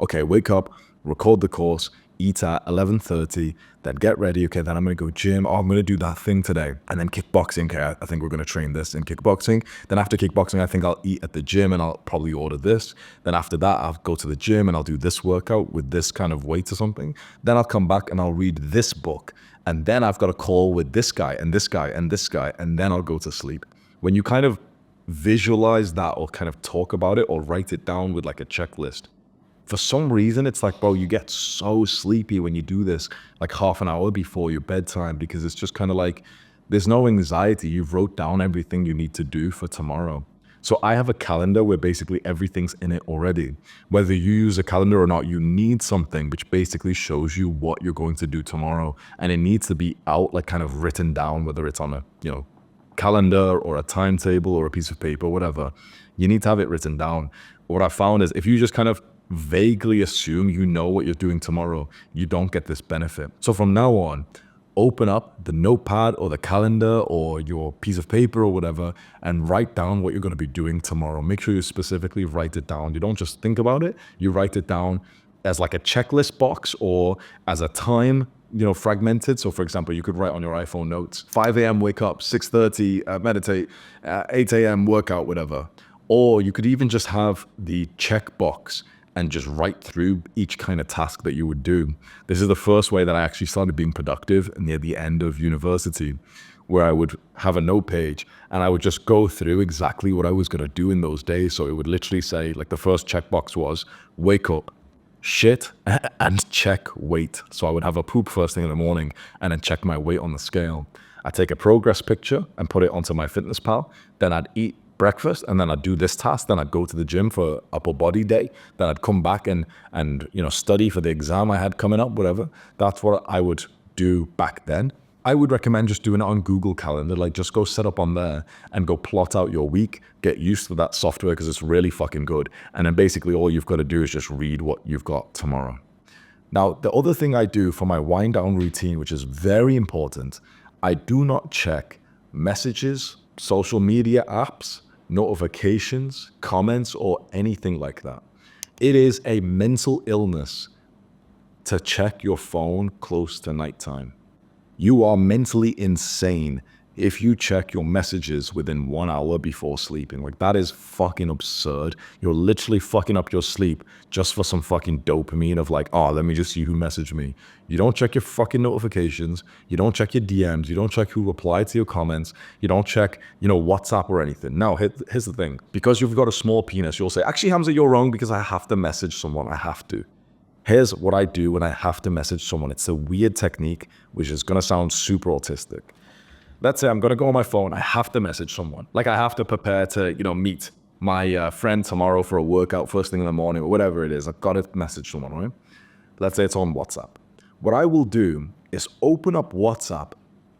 okay, wake up, record the course, eat at 11:30, then get ready. Okay, then I'm going to go gym. Oh, I'm going to do that thing today. And then kickboxing. Okay, I think we're going to train this in kickboxing. Then after kickboxing, I think I'll eat at the gym and I'll probably order this. Then after that, I'll go to the gym and I'll do this workout with this kind of weight or something. Then I'll come back and I'll read this book. And then I've got a call with this guy and this guy and this guy. And then I'll go to sleep. When you kind of visualize that or kind of talk about it or write it down with a checklist, for some reason, it's bro, you get so sleepy when you do this half an hour before your bedtime because it's just kind of there's no anxiety. You've wrote down everything you need to do for tomorrow. So I have a calendar where basically everything's in it already. Whether you use a calendar or not, you need something which basically shows you what you're going to do tomorrow. And it needs to be out, kind of written down, whether it's on a, calendar or a timetable or a piece of paper, whatever. You need to have it written down. What I found is if you just kind of vaguely assume you know what you're doing tomorrow, you don't get this benefit. So from now on, open up the notepad or the calendar or your piece of paper or whatever and write down what you're going to be doing tomorrow. Make sure you specifically write it down. You don't just think about it, you write it down as a checklist box or as a time, fragmented. So for example, you could write on your iPhone notes, 5 a.m. wake up, 6:30 meditate, 8 a.m. workout, whatever. Or you could even just have the checkbox and just write through each kind of task that you would do. This is the first way that I actually started being productive near the end of university, where I would have a note page and I would just go through exactly what I was going to do in those days. So it would literally say, the first checkbox was wake up, shit, and check weight. So I would have a poop first thing in the morning and then check my weight on the scale. I'd take a progress picture and put it onto my fitness pal. Then I'd eat breakfast and then I'd do this task. Then I'd go to the gym for upper body day. Then I'd come back and study for the exam I had coming up, whatever. That's what I would do back then. I would recommend just doing it on Google Calendar. Just go set up on there and go plot out your week. Get used to that software because it's really fucking good. And then basically all you've got to do is just read what you've got tomorrow. Now, the other thing I do for my wind down routine, which is very important, I do not check messages, social media apps, notifications, comments, or anything like that. It is a mental illness to check your phone close to nighttime. You are mentally insane if you check your messages within 1 hour before sleeping. That is fucking absurd. You're literally fucking up your sleep just for some fucking dopamine of oh, let me just see who messaged me. You don't check your fucking notifications. You don't check your DMs. You don't check who replied to your comments. You don't check, WhatsApp or anything. Now, here's the thing. Because you've got a small penis, you'll say, actually, Hamza, you're wrong because I have to message someone. I have to. Here's what I do when I have to message someone. It's a weird technique, which is going to sound super autistic. Let's say I'm going to go on my phone. I have to message someone. I have to prepare to, meet my friend tomorrow for a workout first thing in the morning or whatever it is. I've got to message someone, right? Let's say it's on WhatsApp. What I will do is open up WhatsApp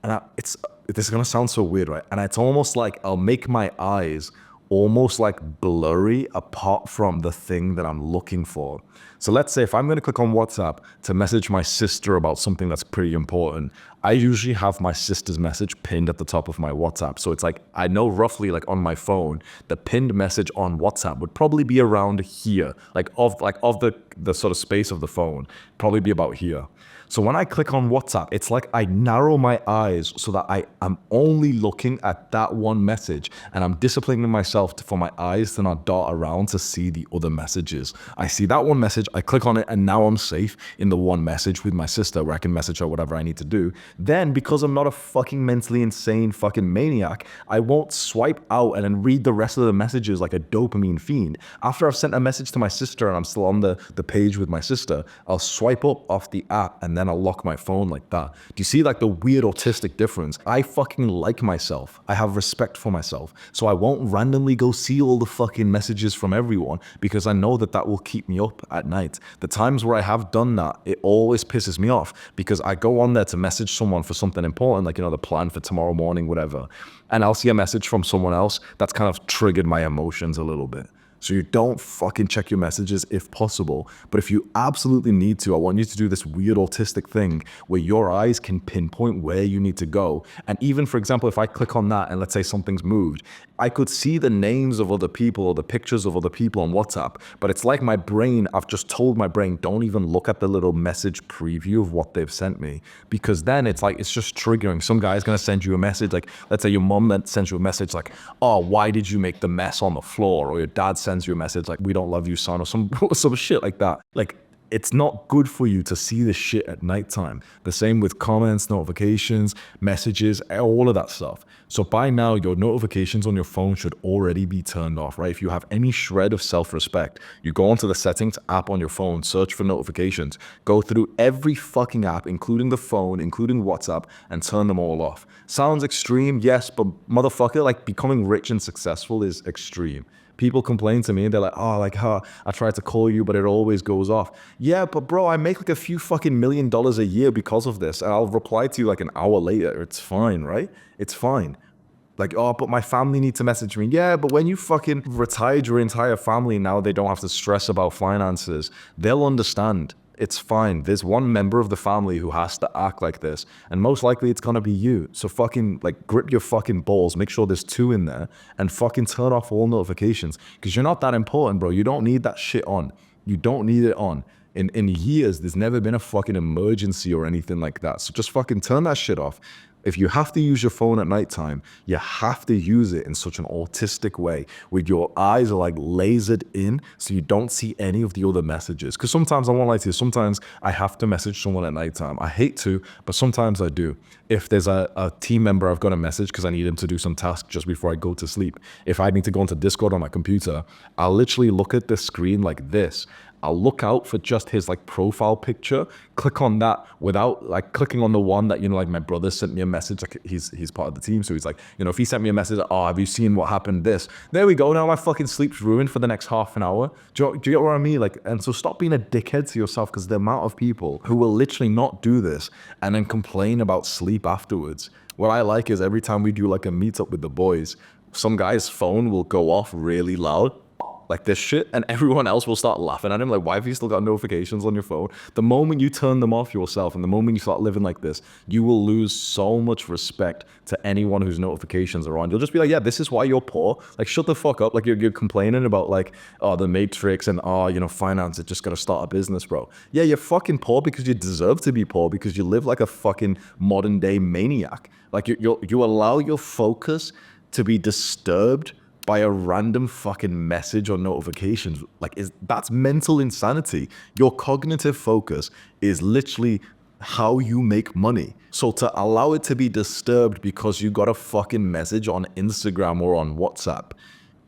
and this is going to sound so weird, right? And it's almost I'll make my eyes almost like blurry apart from the thing that I'm looking for. So let's say if I'm going to click on WhatsApp to message my sister about something that's pretty important, I usually have my sister's message pinned at the top of my WhatsApp. So it's like, I know roughly like on my phone, the pinned message on WhatsApp would probably be around here, like of the sort of space of the phone, probably be about here. So when I click on WhatsApp, it's like I narrow my eyes so that I am only looking at that one message, and I'm disciplining myself for my eyes to not dart around to see the other messages. I see that one message, I click on it, and now I'm safe in the one message with my sister where I can message her whatever I need to do. Then, because I'm not a fucking mentally insane fucking maniac, I won't swipe out and then read the rest of the messages like a dopamine fiend. After I've sent a message to my sister and I'm still on the page with my sister, I'll swipe up off the app and then I'll lock my phone like that. Do you see like the weird autistic difference? I fucking like myself. I have respect for myself. So I won't randomly go see all the fucking messages from everyone because I know that that will keep me up at night. The times where I have done that, it always pisses me off because I go on there to message someone for something important, like, the plan for tomorrow morning, whatever. And I'll see a message from someone else that's kind of triggered my emotions a little bit. So you don't fucking check your messages if possible. But if you absolutely need to, I want you to do this weird autistic thing where your eyes can pinpoint where you need to go. And even, for example, if I click on that and let's say something's moved, I could see the names of other people or the pictures of other people on WhatsApp. But it's like my brain, I've just told my brain, don't even look at the little message preview of what they've sent me. Because then it's like, it's just triggering. Some guy's going to send you a message, like, let's say your mom then sends you a message like, oh, why did you make the mess on the floor? Or your dad sends you a message like, we don't love you, son, or some shit like that. Like, it's not good for you to see this shit at nighttime. The same with comments, notifications, messages, all of that stuff. So by now, your notifications on your phone should already be turned off, right? If you have any shred of self-respect, you go onto the settings app on your phone, search for notifications, go through every fucking app, including the phone, including WhatsApp, and turn them all off. Sounds extreme, yes, but motherfucker, like becoming rich and successful is extreme. People complain to me and they're like, oh, like, I tried to call you, but it always goes off. Yeah, but bro, I make like a few fucking $1 million a year because of this. And I'll reply to you like an hour later. It's fine, right? It's fine. Like, oh, but my family need to message me. Yeah, but when you fucking retired your entire family, now they don't have to stress about finances. They'll understand. It's fine. There's one member of the family who has to act like this, and most likely it's gonna be you. So fucking like grip your fucking balls, make sure there's 2 in there, and fucking turn off all notifications because you're not that important, bro. You don't need that shit on. You don't need it on. In years, there's never been a fucking emergency or anything like that. So just fucking turn that shit off. If you have to use your phone at nighttime, you have to use it in such an autistic way where your eyes are like lasered in so you don't see any of the other messages. Because sometimes, I won't lie to you, sometimes I have to message someone at nighttime. I hate to, but sometimes I do. If there's a team member I've got a message because I need him to do some task just before I go to sleep. If I need to go into Discord on my computer, I'll literally look at the screen like this. I'll look out for just his like profile picture, click on that without like clicking on the one that, like my brother sent me a message, like he's part of the team. So he's like, if he sent me a message, oh, have you seen what happened this? There we go. Now my fucking sleep's ruined for the next half an hour. Do you get what I mean? Like, and so stop being a dickhead to yourself because the amount of people who will literally not do this and then complain about sleep afterwards. What I like is every time we do like a meetup with the boys, some guy's phone will go off really loud, like this shit, and everyone else will start laughing at him like, why have you still got notifications on your phone? The moment you turn them off yourself and the moment you start living like this, you will lose so much respect to anyone whose notifications are on. You'll just be like, yeah, this is why you're poor. Like, shut the fuck up. Like, you're complaining about like, oh, the matrix and finance, it just gotta start a business, bro. Yeah, you're fucking poor because you deserve to be poor because you live like a fucking modern day maniac. Like, you allow your focus to be disturbed by a random fucking message or notifications. Like, that's mental insanity. Your cognitive focus is literally how you make money. So to allow it to be disturbed because you got a fucking message on Instagram or on WhatsApp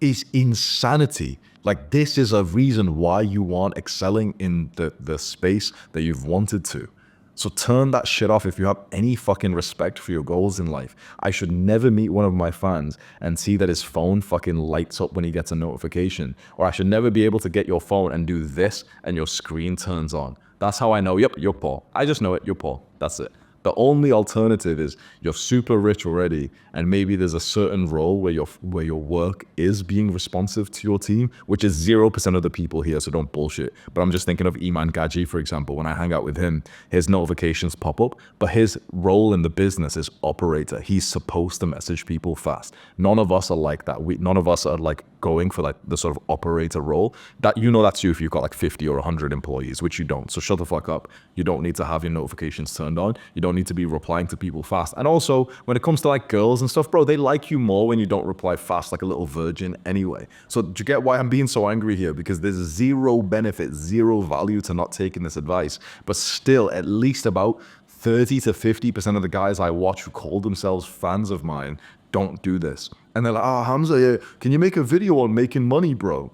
is insanity. Like, this is a reason why you aren't excelling in the space that you've wanted to. So turn that shit off if you have any fucking respect for your goals in life. I should never meet one of my fans and see that his phone fucking lights up when he gets a notification. Or I should never be able to get your phone and do this and your screen turns on. That's how I know, yep, you're poor. I just know it, you're poor. That's it. The only alternative is you're super rich already, and maybe there's a certain role where your work is being responsive to your team, which is 0% of the people here, so don't bullshit. But I'm just thinking of Iman Gaji, for example. When I hang out with him, his notifications pop up, but his role in the business is operator. He's supposed to message people fast. None of us are like that. None of us are like going for like the sort of operator role. That, you know, that's you if you've got like 50 or 100 employees, which you don't. So shut the fuck up. You don't need to have your notifications turned on. You don't need to be replying to people fast. And also, when it comes to like girls and stuff, bro, they like you more when you don't reply fast like a little virgin anyway. So do you get why I'm being so angry here? Because there's zero benefit, zero value to not taking this advice. But still, at least about 30 to 50% of the guys I watch who call themselves fans of mine don't do this. And they're like, oh, Hamza, yeah, can you make a video on making money, bro?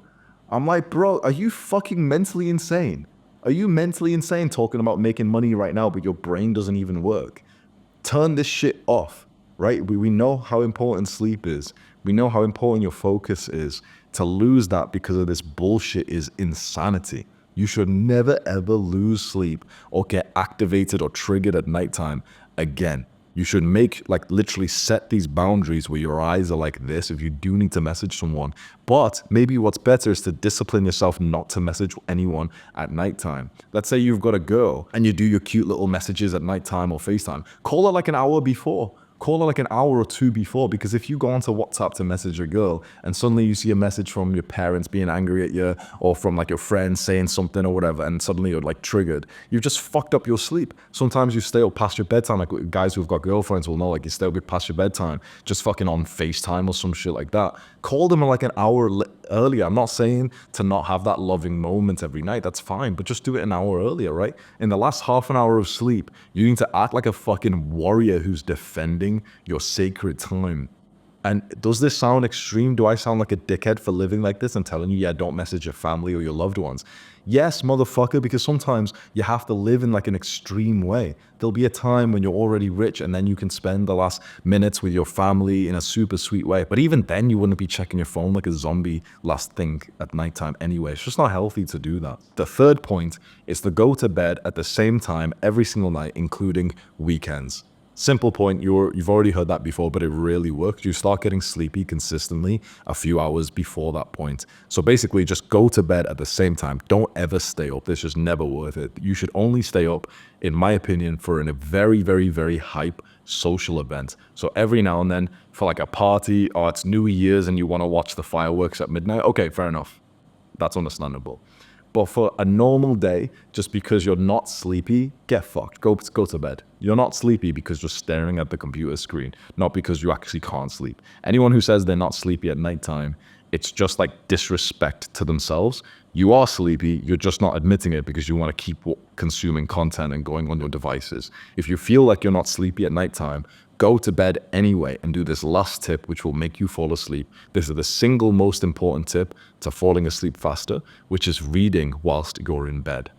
I'm like, bro, are you fucking mentally insane? Are you mentally insane talking about making money right now, but your brain doesn't even work? Turn this shit off, right? We know how important sleep is. We know how important your focus is. To lose that because of this bullshit is insanity. You should never ever lose sleep or get activated or triggered at nighttime again. You should literally set these boundaries where your eyes are like this if you do need to message someone. But maybe what's better is to discipline yourself not to message anyone at nighttime. Let's say you've got a girl and you do your cute little messages at nighttime or FaceTime. Call her like an hour before. Call her like an hour or two before, because if you go onto WhatsApp to message a girl and suddenly you see a message from your parents being angry at you, or from like your friends saying something or whatever, and suddenly you're like triggered, you've just fucked up your sleep. Sometimes you stay up past your bedtime, like guys who've got girlfriends will know, like you stay up past your bedtime, just fucking on FaceTime or some shit like that. Call them like an hour earlier. I'm not saying to not have that loving moment every night, that's fine, but just do it an hour earlier, right? In the last half an hour of sleep, you need to act like a fucking warrior who's defending your sacred time. And does this sound extreme? Do I sound like a dickhead for living like this and telling you, yeah, don't message your family or your loved ones? Yes, motherfucker, because sometimes you have to live in like an extreme way. There'll be a time when you're already rich and then you can spend the last minutes with your family in a super sweet way. But even then, you wouldn't be checking your phone like a zombie last thing at nighttime anyway. It's just not healthy to do that. The third point is to go to bed at the same time every single night, including weekends. Simple point, you've already heard that before, but it really works. You start getting sleepy consistently a few hours before that point. So basically, just go to bed at the same time. Don't ever stay up. It's just never worth it. You should only stay up, in my opinion, for a very, very, very hype social event. So every now and then, for like a party, or it's New Year's and you want to watch the fireworks at midnight, okay, fair enough. That's understandable. But for a normal day, just because you're not sleepy, get fucked. Go to bed. You're not sleepy because you're staring at the computer screen, not because you actually can't sleep. Anyone who says they're not sleepy at nighttime, it's just like disrespect to themselves. You are sleepy, you're just not admitting it because you want to keep consuming content and going on your devices. If you feel like you're not sleepy at nighttime, go to bed anyway and do this last tip, which will make you fall asleep. This is the single most important tip to falling asleep faster, which is reading whilst you're in bed.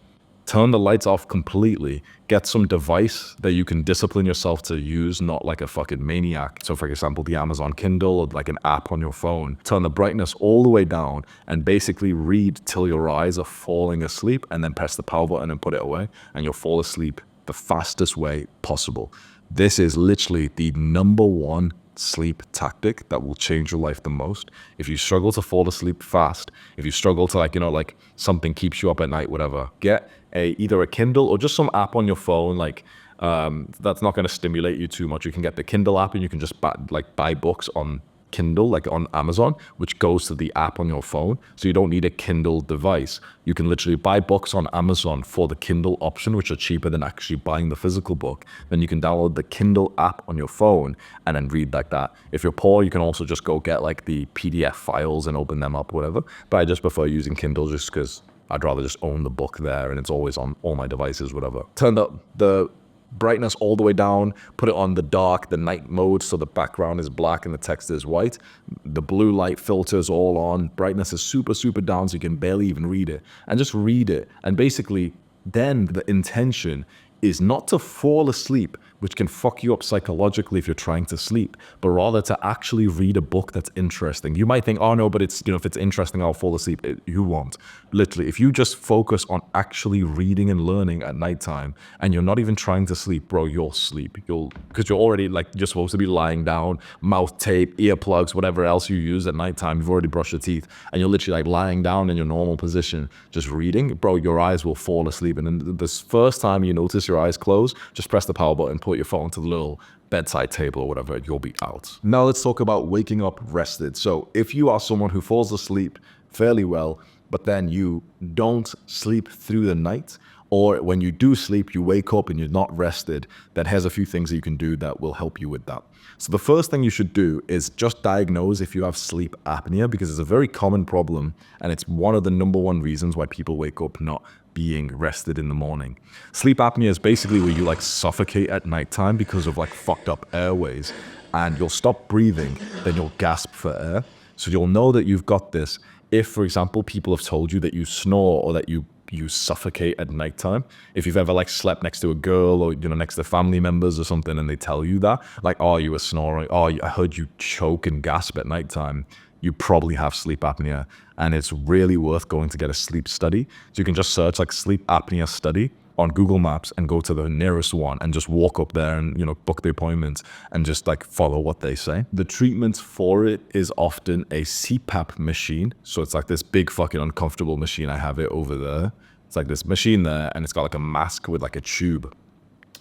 Turn the lights off completely. Get some device that you can discipline yourself to use, not like a fucking maniac. So for example, the Amazon Kindle or like an app on your phone. Turn the brightness all the way down and basically read till your eyes are falling asleep, and then press the power button and put it away, and you'll fall asleep the fastest way possible. This is literally the number one sleep tactic that will change your life the most. If you struggle to fall asleep fast, if you struggle to like something keeps you up at night, whatever, get either a Kindle or just some app on your phone, that's not going to stimulate you too much. You can get the Kindle app and you can just buy books on Kindle, like on Amazon, which goes to the app on your phone. So you don't need a Kindle device. You can literally buy books on Amazon for the Kindle option, which are cheaper than actually buying the physical book. Then you can download the Kindle app on your phone and then read like that. If you're poor, you can also just go get like the PDF files and open them up, whatever. But I just prefer using Kindle just because I'd rather just own the book there and it's always on all my devices, whatever. Turn the brightness all the way down, put it on the night mode, so the background is black and the text is white. The blue light filters all on, brightness is super, super down so you can barely even read it. And just read it. And basically, then the intention is not to fall asleep, which can fuck you up psychologically if you're trying to sleep, but rather to actually read a book that's interesting. You might think, oh no, but it's, if it's interesting, I'll fall asleep. You won't. Literally, if you just focus on actually reading and learning at nighttime and you're not even trying to sleep, bro, you'll sleep. Because you're already you're supposed to be lying down, mouth tape, earplugs, whatever else you use at nighttime. You've already brushed your teeth and you're literally lying down in your normal position, just reading, bro, your eyes will fall asleep. And then this first time you notice your eyes close, just press the power button, put your phone to the little bedside table or whatever, you'll be out. Now let's talk about waking up rested. So if you are someone who falls asleep fairly well, but then you don't sleep through the night, or when you do sleep, you wake up and you're not rested, then here's a few things that you can do that will help you with that. So the first thing you should do is just diagnose if you have sleep apnea, because it's a very common problem and it's one of the number one reasons why people wake up not being rested in the morning. Sleep apnea is basically where you suffocate at nighttime because of fucked up airways, and you'll stop breathing, then you'll gasp for air. So you'll know that you've got this if, for example, people have told you that you snore or that you suffocate at nighttime. If you've ever slept next to a girl or next to family members or something and they tell you that, oh, you were snoring, oh, I heard you choke and gasp at nighttime, you probably have sleep apnea. And it's really worth going to get a sleep study. So you can just search sleep apnea study on Google Maps and go to the nearest one and just walk up there and book the appointment and just follow what they say. The treatment for it is often a CPAP machine. So it's this big fucking uncomfortable machine. I have it over there. It's this machine there, and it's got a mask with a tube.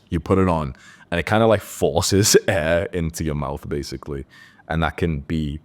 You put it on and it kind of forces air into your mouth basically, and that can be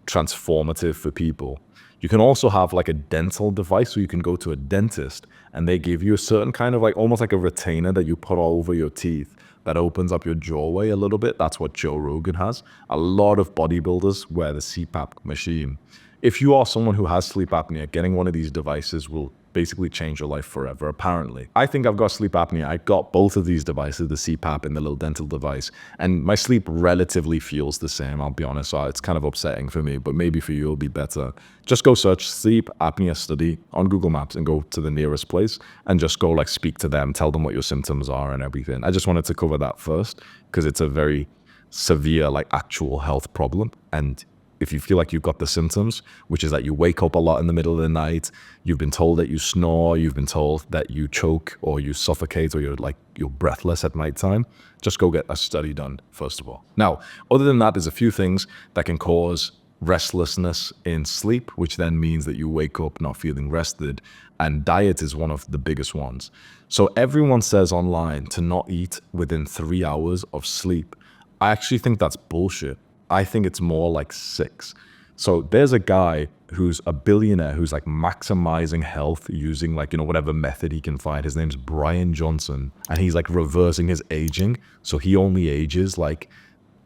transformative for people. You can also have a dental device where you can go to a dentist and they give you a certain kind of almost a retainer that you put all over your teeth that opens up your jawway a little bit. That's what Joe Rogan has. A lot of bodybuilders wear the CPAP machine. If you are someone who has sleep apnea, getting one of these devices will basically change your life forever, apparently. I think I've got sleep apnea. I got both of these devices, the CPAP and the little dental device, and my sleep relatively feels the same, I'll be honest. So it's kind of upsetting for me, but maybe for you it'll be better. Just go search sleep apnea study on Google Maps and go to the nearest place and just go speak to them, tell them what your symptoms are and everything. I just wanted to cover that first because it's a very severe actual health problem. And if you feel you've got the symptoms, which is that you wake up a lot in the middle of the night, you've been told that you snore, you've been told that you choke or you suffocate or you're breathless at nighttime, just go get a study done, first of all. Now, other than that, there's a few things that can cause restlessness in sleep, which then means that you wake up not feeling rested, and diet is one of the biggest ones. So everyone says online to not eat within 3 hours of sleep. I actually think that's bullshit. I think it's more 6. So there's a guy who's a billionaire who's maximizing health using whatever method he can find. His name's Brian Johnson, and he's reversing his aging. So he only ages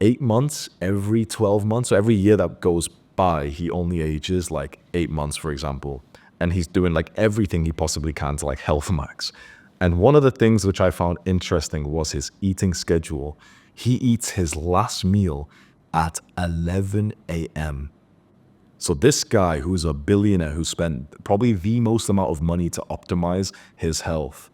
8 months every 12 months. So every year that goes by, he only ages 8 months, for example. And he's doing everything he possibly can to health max. And one of the things which I found interesting was his eating schedule. He eats his last meal at 11 a.m. So this guy who's a billionaire who spent probably the most amount of money to optimize his health,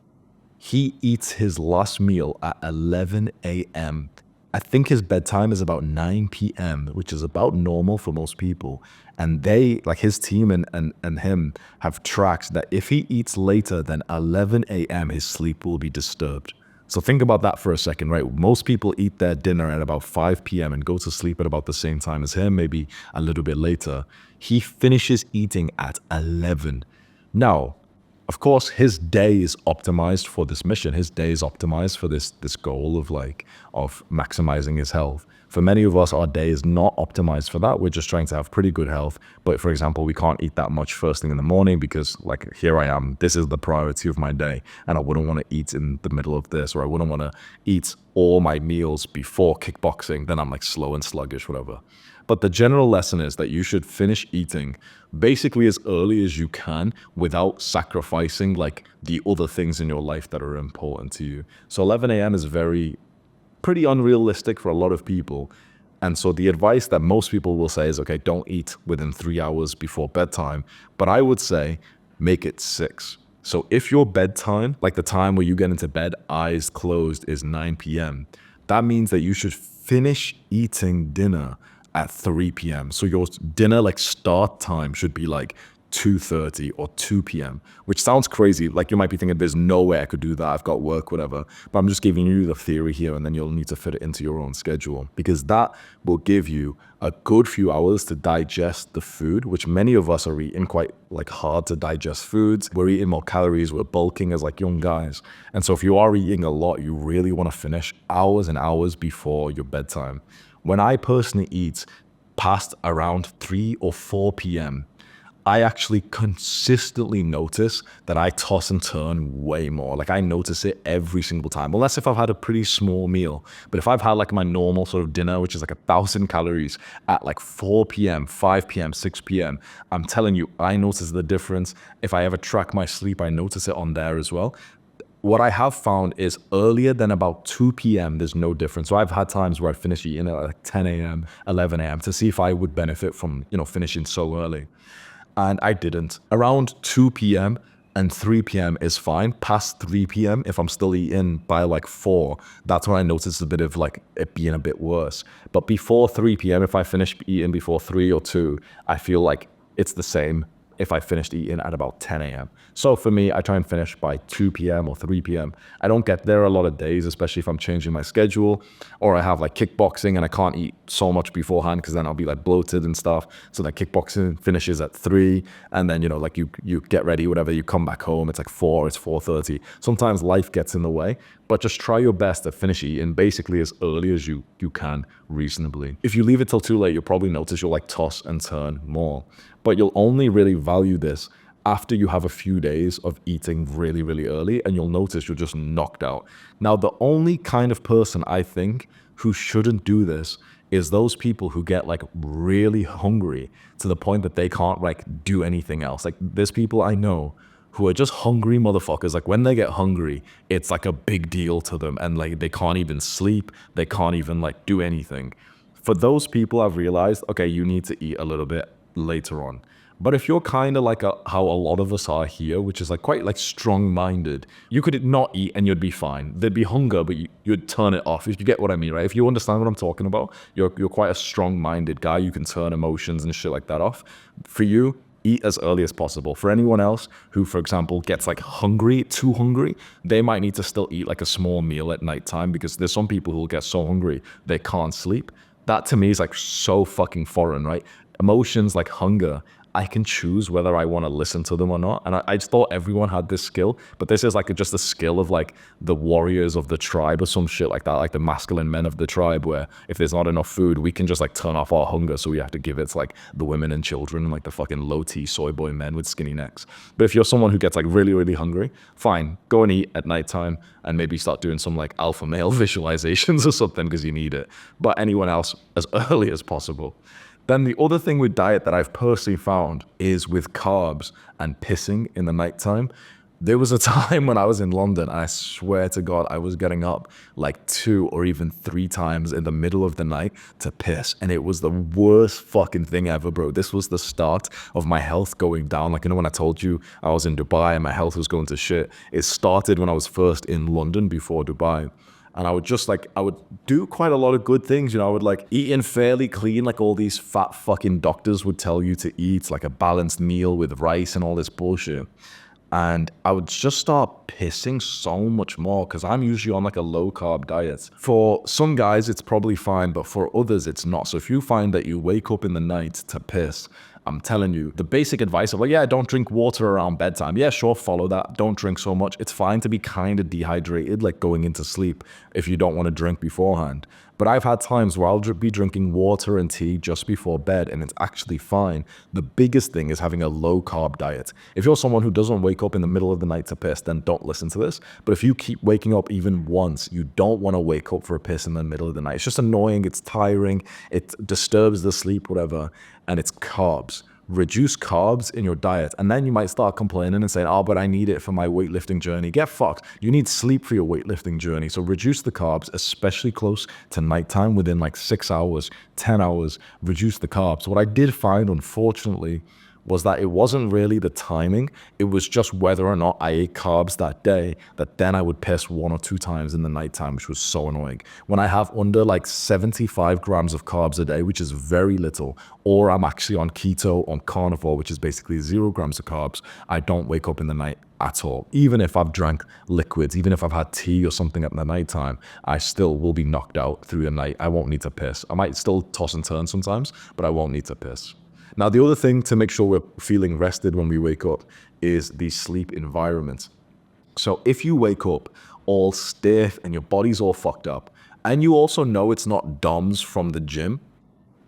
he eats his last meal at 11 a.m. I think his bedtime is about 9 p.m., which is about normal for most people. And they, his team and him, have tracked that if he eats later than 11 a.m., his sleep will be disturbed. So think about that for a second, right? Most people eat their dinner at about 5 p.m. and go to sleep at about the same time as him, maybe a little bit later. He finishes eating at 11. Now, of course, his day is optimized for this mission. His day is optimized for this goal of maximizing his health. For many of us, our day is not optimized for that. We're just trying to have pretty good health. But for example, we can't eat that much first thing in the morning because here I am, this is the priority of my day. And I wouldn't want to eat in the middle of this, or I wouldn't want to eat all my meals before kickboxing. Then I'm slow and sluggish, whatever. But the general lesson is that you should finish eating basically as early as you can without sacrificing the other things in your life that are important to you. So 11 a.m. is pretty unrealistic for a lot of people. And so the advice that most people will say is, okay, don't eat within 3 hours before bedtime. But I would say make it 6. So if your bedtime, like the time where you get into bed, eyes closed, is 9 p.m., that means that you should finish eating dinner at 3 p.m. So your dinner like start time should be like 2:30 or 2 p.m., which sounds crazy. Like you might be thinking, there's no way I could do that. I've got work, whatever. But I'm just giving you the theory here, and then you'll need to fit it into your own schedule, because that will give you a good few hours to digest the food, which many of us are eating quite like hard to digest foods. We're eating more calories. We're bulking as like young guys. And so if you are eating a lot, you really want to finish hours and hours before your bedtime. When I personally eat past around 3 or 4 p.m., I actually consistently notice that I toss and turn way more. Like I notice it every single time, unless if I've had a pretty small meal. But if I've had like my normal sort of dinner, which is like 1,000 calories at like 4 p.m., 5 p.m., 6 p.m., I'm telling you, I notice the difference. If I ever track my sleep, I notice it on there as well. What I have found is earlier than about 2 p.m., there's no difference. So I've had times where I finish eating at like 10 a.m., 11 a.m. to see if I would benefit from, finishing so early. And I didn't. Around 2 p.m. and 3 p.m. is fine. Past 3 p.m., if I'm still eating by like 4, that's when I notice a bit of like it being a bit worse. But before 3 p.m., if I finish eating before 3 or 2, I feel like it's the same if I finished eating at about 10 a.m. So for me, I try and finish by 2 p.m. or 3 p.m. I don't get there a lot of days, especially if I'm changing my schedule or I have like kickboxing and I can't eat so much beforehand because then I'll be like bloated and stuff. So that kickboxing finishes at 3 and then, like you get ready, whatever, you come back home, it's like 4, it's 4:30. Sometimes life gets in the way, but just try your best to finish eating basically as early as you can reasonably. If you leave it till too late, you'll probably notice you'll like toss and turn more. But you'll only really value this after you have a few days of eating really, really early, and you'll notice you're just knocked out. Now, the only kind of person I think who shouldn't do this is those people who get like really hungry to the point that they can't like do anything else. Like there's people I know who are just hungry motherfuckers. Like when they get hungry, it's like a big deal to them, and like they can't even sleep, they can't even like do anything. For those people, I've realized, okay, you need to eat a little bit later on. But if you're kind of like how a lot of us are here, which is like quite like strong-minded, you could not eat and you'd be fine. There'd be hunger, but you'd turn it off, if you get what I mean, right? If you understand what I'm talking about, you're quite a strong-minded guy. You can turn emotions and shit like that off. For you, eat as early as possible. For anyone else who, for example, gets like too hungry, they might need to still eat like a small meal at nighttime, because there's some people who will get so hungry they can't sleep. That to me is like so fucking foreign, right? Emotions like hunger, I can choose whether I want to listen to them or not. And I just thought everyone had this skill, but this is like just a skill of like the warriors of the tribe or some shit like that, like the masculine men of the tribe, where if there's not enough food, we can just like turn off our hunger, so we have to give it to like the women and children and like the fucking low-T soy boy men with skinny necks. But if you're someone who gets like really, really hungry, fine, go and eat at nighttime and maybe start doing some like alpha male visualizations or something because you need it. But anyone else, as early as possible. Then the other thing with diet that I've personally found is with carbs and pissing in the nighttime. There was a time when I was in London, and I swear to God, I was getting up like 2 or even 3 times in the middle of the night to piss. And it was the worst fucking thing ever, bro. This was the start of my health going down. Like, when I told you I was in Dubai and my health was going to shit, it started when I was first in London before Dubai. And I would do quite a lot of good things. I would like eating fairly clean, like all these fat fucking doctors would tell you to eat, like a balanced meal with rice and all this bullshit. And I would just start pissing so much more because I'm usually on like a low carb diet. For some guys, it's probably fine, but for others, it's not. So if you find that you wake up in the night to piss, I'm telling you, the basic advice of like, yeah, don't drink water around bedtime. Yeah, sure, follow that. Don't drink so much. It's fine to be kind of dehydrated, like going into sleep if you don't want to drink beforehand. But I've had times where I'll be drinking water and tea just before bed, and it's actually fine. The biggest thing is having a low carb diet. If you're someone who doesn't wake up in the middle of the night to piss, then don't listen to this. But if you keep waking up even once, you don't want to wake up for a piss in the middle of the night. It's just annoying. It's tiring. It disturbs the sleep, whatever. And it's carbs. Reduce carbs in your diet, and then you might start complaining and saying, oh, but I need it for my weightlifting journey. Get fucked. You need sleep for your weightlifting journey. So reduce the carbs, especially close to nighttime, within like 6 hours, 10 hours, reduce the carbs. What I did find, unfortunately, was that it wasn't really the timing. It was just whether or not I ate carbs that day, that then I would piss 1 or 2 times in the nighttime, which was so annoying. When I have under like 75 grams of carbs a day, which is very little, or I'm actually on keto, on carnivore, which is basically 0 grams of carbs, I don't wake up in the night at all. Even if I've drank liquids, even if I've had tea or something at the nighttime, I still will be knocked out through the night. I won't need to piss. I might still toss and turn sometimes, but I won't need to piss. Now, the other thing to make sure we're feeling rested when we wake up is the sleep environment. So if you wake up all stiff and your body's all fucked up, and you also know it's not DOMS from the gym,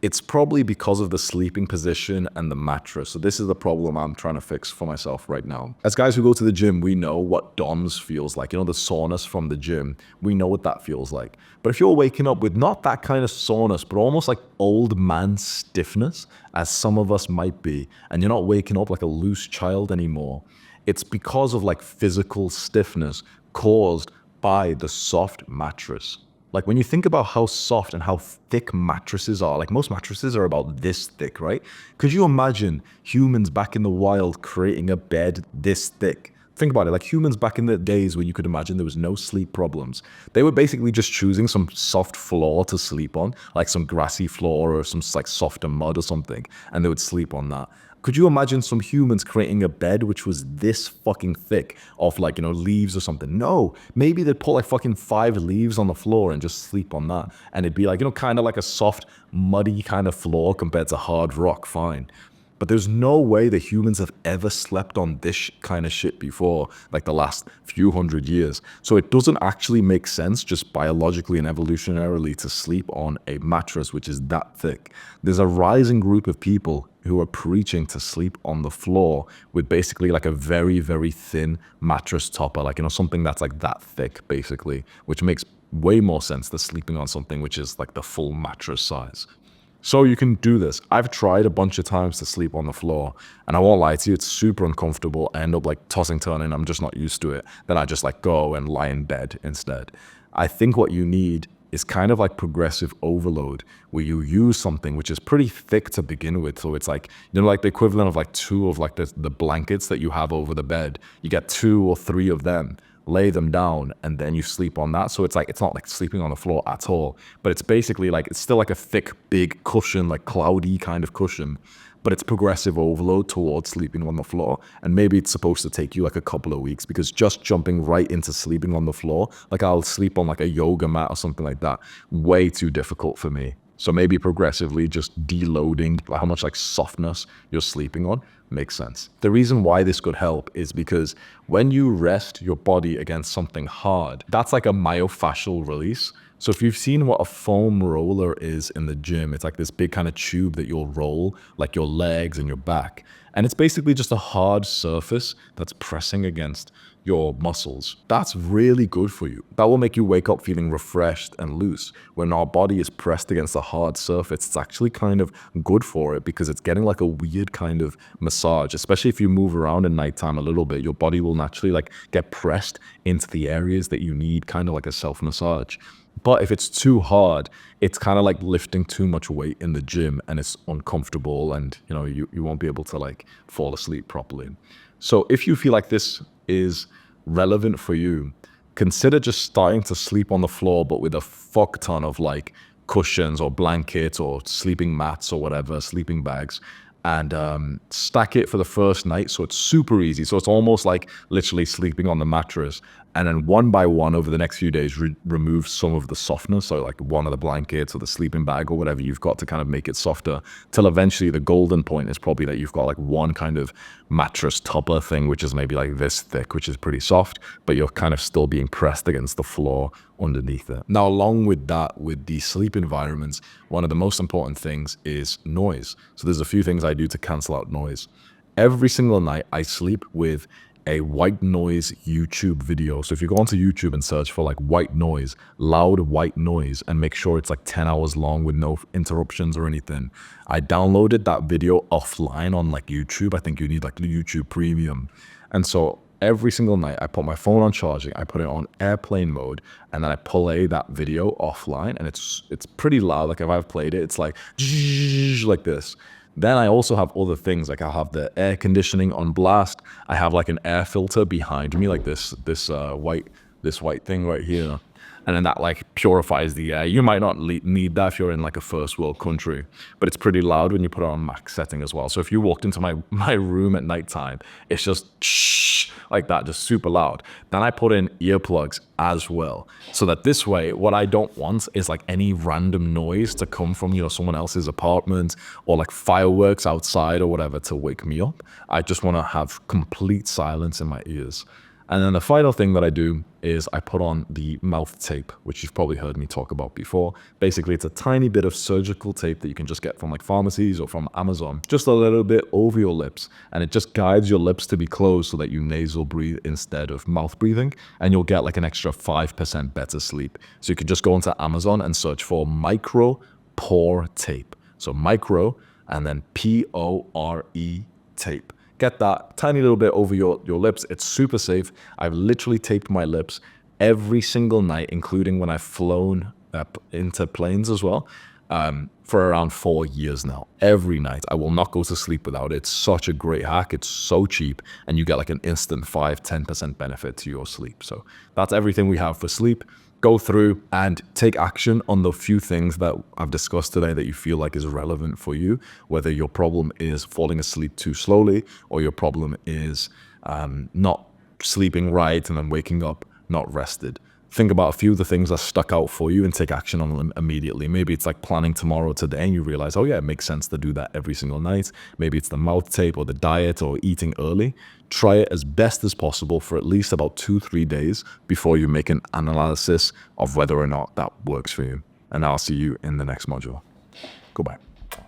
it's probably because of the sleeping position and the mattress. So this is the problem I'm trying to fix for myself right now. As guys who go to the gym, we know what DOMS feels like. You know, the soreness from the gym. We know what that feels like. But if you're waking up with not that kind of soreness, but almost like old man stiffness, as some of us might be, and you're not waking up like a loose child anymore, it's because of like physical stiffness caused by the soft mattress. Like when you think about how soft and how thick mattresses are, like most mattresses are about this thick, right? Could you imagine humans back in the wild creating a bed this thick? Think about it, like humans back in the days when you could imagine there was no sleep problems. They were basically just choosing some soft floor to sleep on, like some grassy floor or some like softer mud or something, and they would sleep on that. Could you imagine some humans creating a bed which was this fucking thick of like, you know, leaves or something? No, maybe they'd put like fucking 5 leaves on the floor and just sleep on that. And it'd be like, you know, kind of like a soft, muddy kind of floor compared to hard rock, fine. But there's no way that humans have ever slept on this kind of shit before, like the last few hundred years. So it doesn't actually make sense just biologically and evolutionarily to sleep on a mattress which is that thick. There's a rising group of people who are preaching to sleep on the floor with basically like a very, very thin mattress topper, like, you know, something that's like that thick, basically, which makes way more sense than sleeping on something which is like the full mattress size. So you can do this. I've tried a bunch of times to sleep on the floor, and I won't lie to you, it's super uncomfortable. I end up like tossing, turning, I'm just not used to it. Then I just like go and lie in bed instead. I think what you need is kind of like progressive overload, where you use something which is pretty thick to begin with. So it's like, you know, like the equivalent of like 2 of like the blankets that you have over the bed. You get 2 or 3 of them, lay them down, and then you sleep on that. So it's like, it's not like sleeping on the floor at all, but it's basically like, it's still like a thick, big cushion, like cloudy kind of cushion, but it's progressive overload towards sleeping on the floor. And maybe it's supposed to take you like a couple of weeks, because just jumping right into sleeping on the floor, like I'll sleep on like a yoga mat or something like that, way too difficult for me. So maybe progressively just deloading how much like softness you're sleeping on makes sense. The reason why this could help is because when you rest your body against something hard, that's like a myofascial release. So if you've seen what a foam roller is in the gym, it's like this big kind of tube that you'll roll like your legs and your back. And it's basically just a hard surface that's pressing against your muscles. That's really good for you. That will make you wake up feeling refreshed and loose. When our body is pressed against a hard surface, it's actually kind of good for it, because it's getting like a weird kind of massage. Especially if you move around at nighttime a little bit, your body will naturally like get pressed into the areas that you need, kind of like a self-massage. But if it's too hard, it's kind of like lifting too much weight in the gym, and it's uncomfortable, and you know, you won't be able to like fall asleep properly. So if you feel like this is relevant for you, consider just starting to sleep on the floor, but with a fuck ton of like cushions or blankets or sleeping mats or whatever, sleeping bags, and stack it for the first night. So it's super easy. So it's almost like literally sleeping on the mattress. And then one by one over the next few days, remove some of the softness. So like one of the blankets or the sleeping bag or whatever you've got to kind of make it softer, till eventually the golden point is probably that you've got like one kind of mattress topper thing, which is maybe like this thick, which is pretty soft, but you're kind of still being pressed against the floor underneath it. Now, along with that, with the sleep environments, one of the most important things is noise. So there's a few things I do to cancel out noise. Every single night I sleep with a white noise YouTube video. So if you go onto YouTube and search for like white noise, loud white noise, and make sure it's like 10 hours long with no interruptions or anything. I downloaded that video offline on like YouTube. I think you need like the YouTube Premium. And so every single night I put my phone on charging, I put it on airplane mode, and then I play that video offline, and it's pretty loud. Like if I've played it, it's like this. Then I also have other things, like I have the air conditioning on blast. I have like an air filter behind me, like this white thing right here. And then that like purifies the air. You might not need that if you're in like a first world country, but it's pretty loud when you put it on max setting as well. So if you walked into my room at nighttime, it's just shh, like that, just super loud. Then I put in earplugs as well, so that this way, what I don't want is like any random noise to come from, you know, someone else's apartment or like fireworks outside or whatever to wake me up. I just want to have complete silence in my ears. And then the final thing that I do is I put on the mouth tape, which you've probably heard me talk about before. Basically, it's a tiny bit of surgical tape that you can just get from like pharmacies or from Amazon, just a little bit over your lips. And it just guides your lips to be closed so that you nasal breathe instead of mouth breathing. And you'll get like an extra 5% better sleep. So you can just go into Amazon and search for micro pore tape. So micro and then P-O-R-E tape. Get that tiny little bit over your lips. It's super safe. I've literally taped my lips every single night, including when I've flown up into planes as well, for around 4 years now. Every night. I will not go to sleep without it. It's such a great hack. It's so cheap, and you get like an instant 5-10% benefit to your sleep. So that's everything we have for sleep. Go through and take action on the few things that I've discussed today that you feel like is relevant for you, whether your problem is falling asleep too slowly or your problem is not sleeping right and then waking up not rested. Think about a few of the things that stuck out for you and take action on them immediately. Maybe it's like planning tomorrow today and you realize, oh yeah, it makes sense to do that every single night. Maybe it's the mouth tape or the diet or eating early. Try it as best as possible for at least about 2-3 days before you make an analysis of whether or not that works for you. And I'll see you in the next module. Goodbye.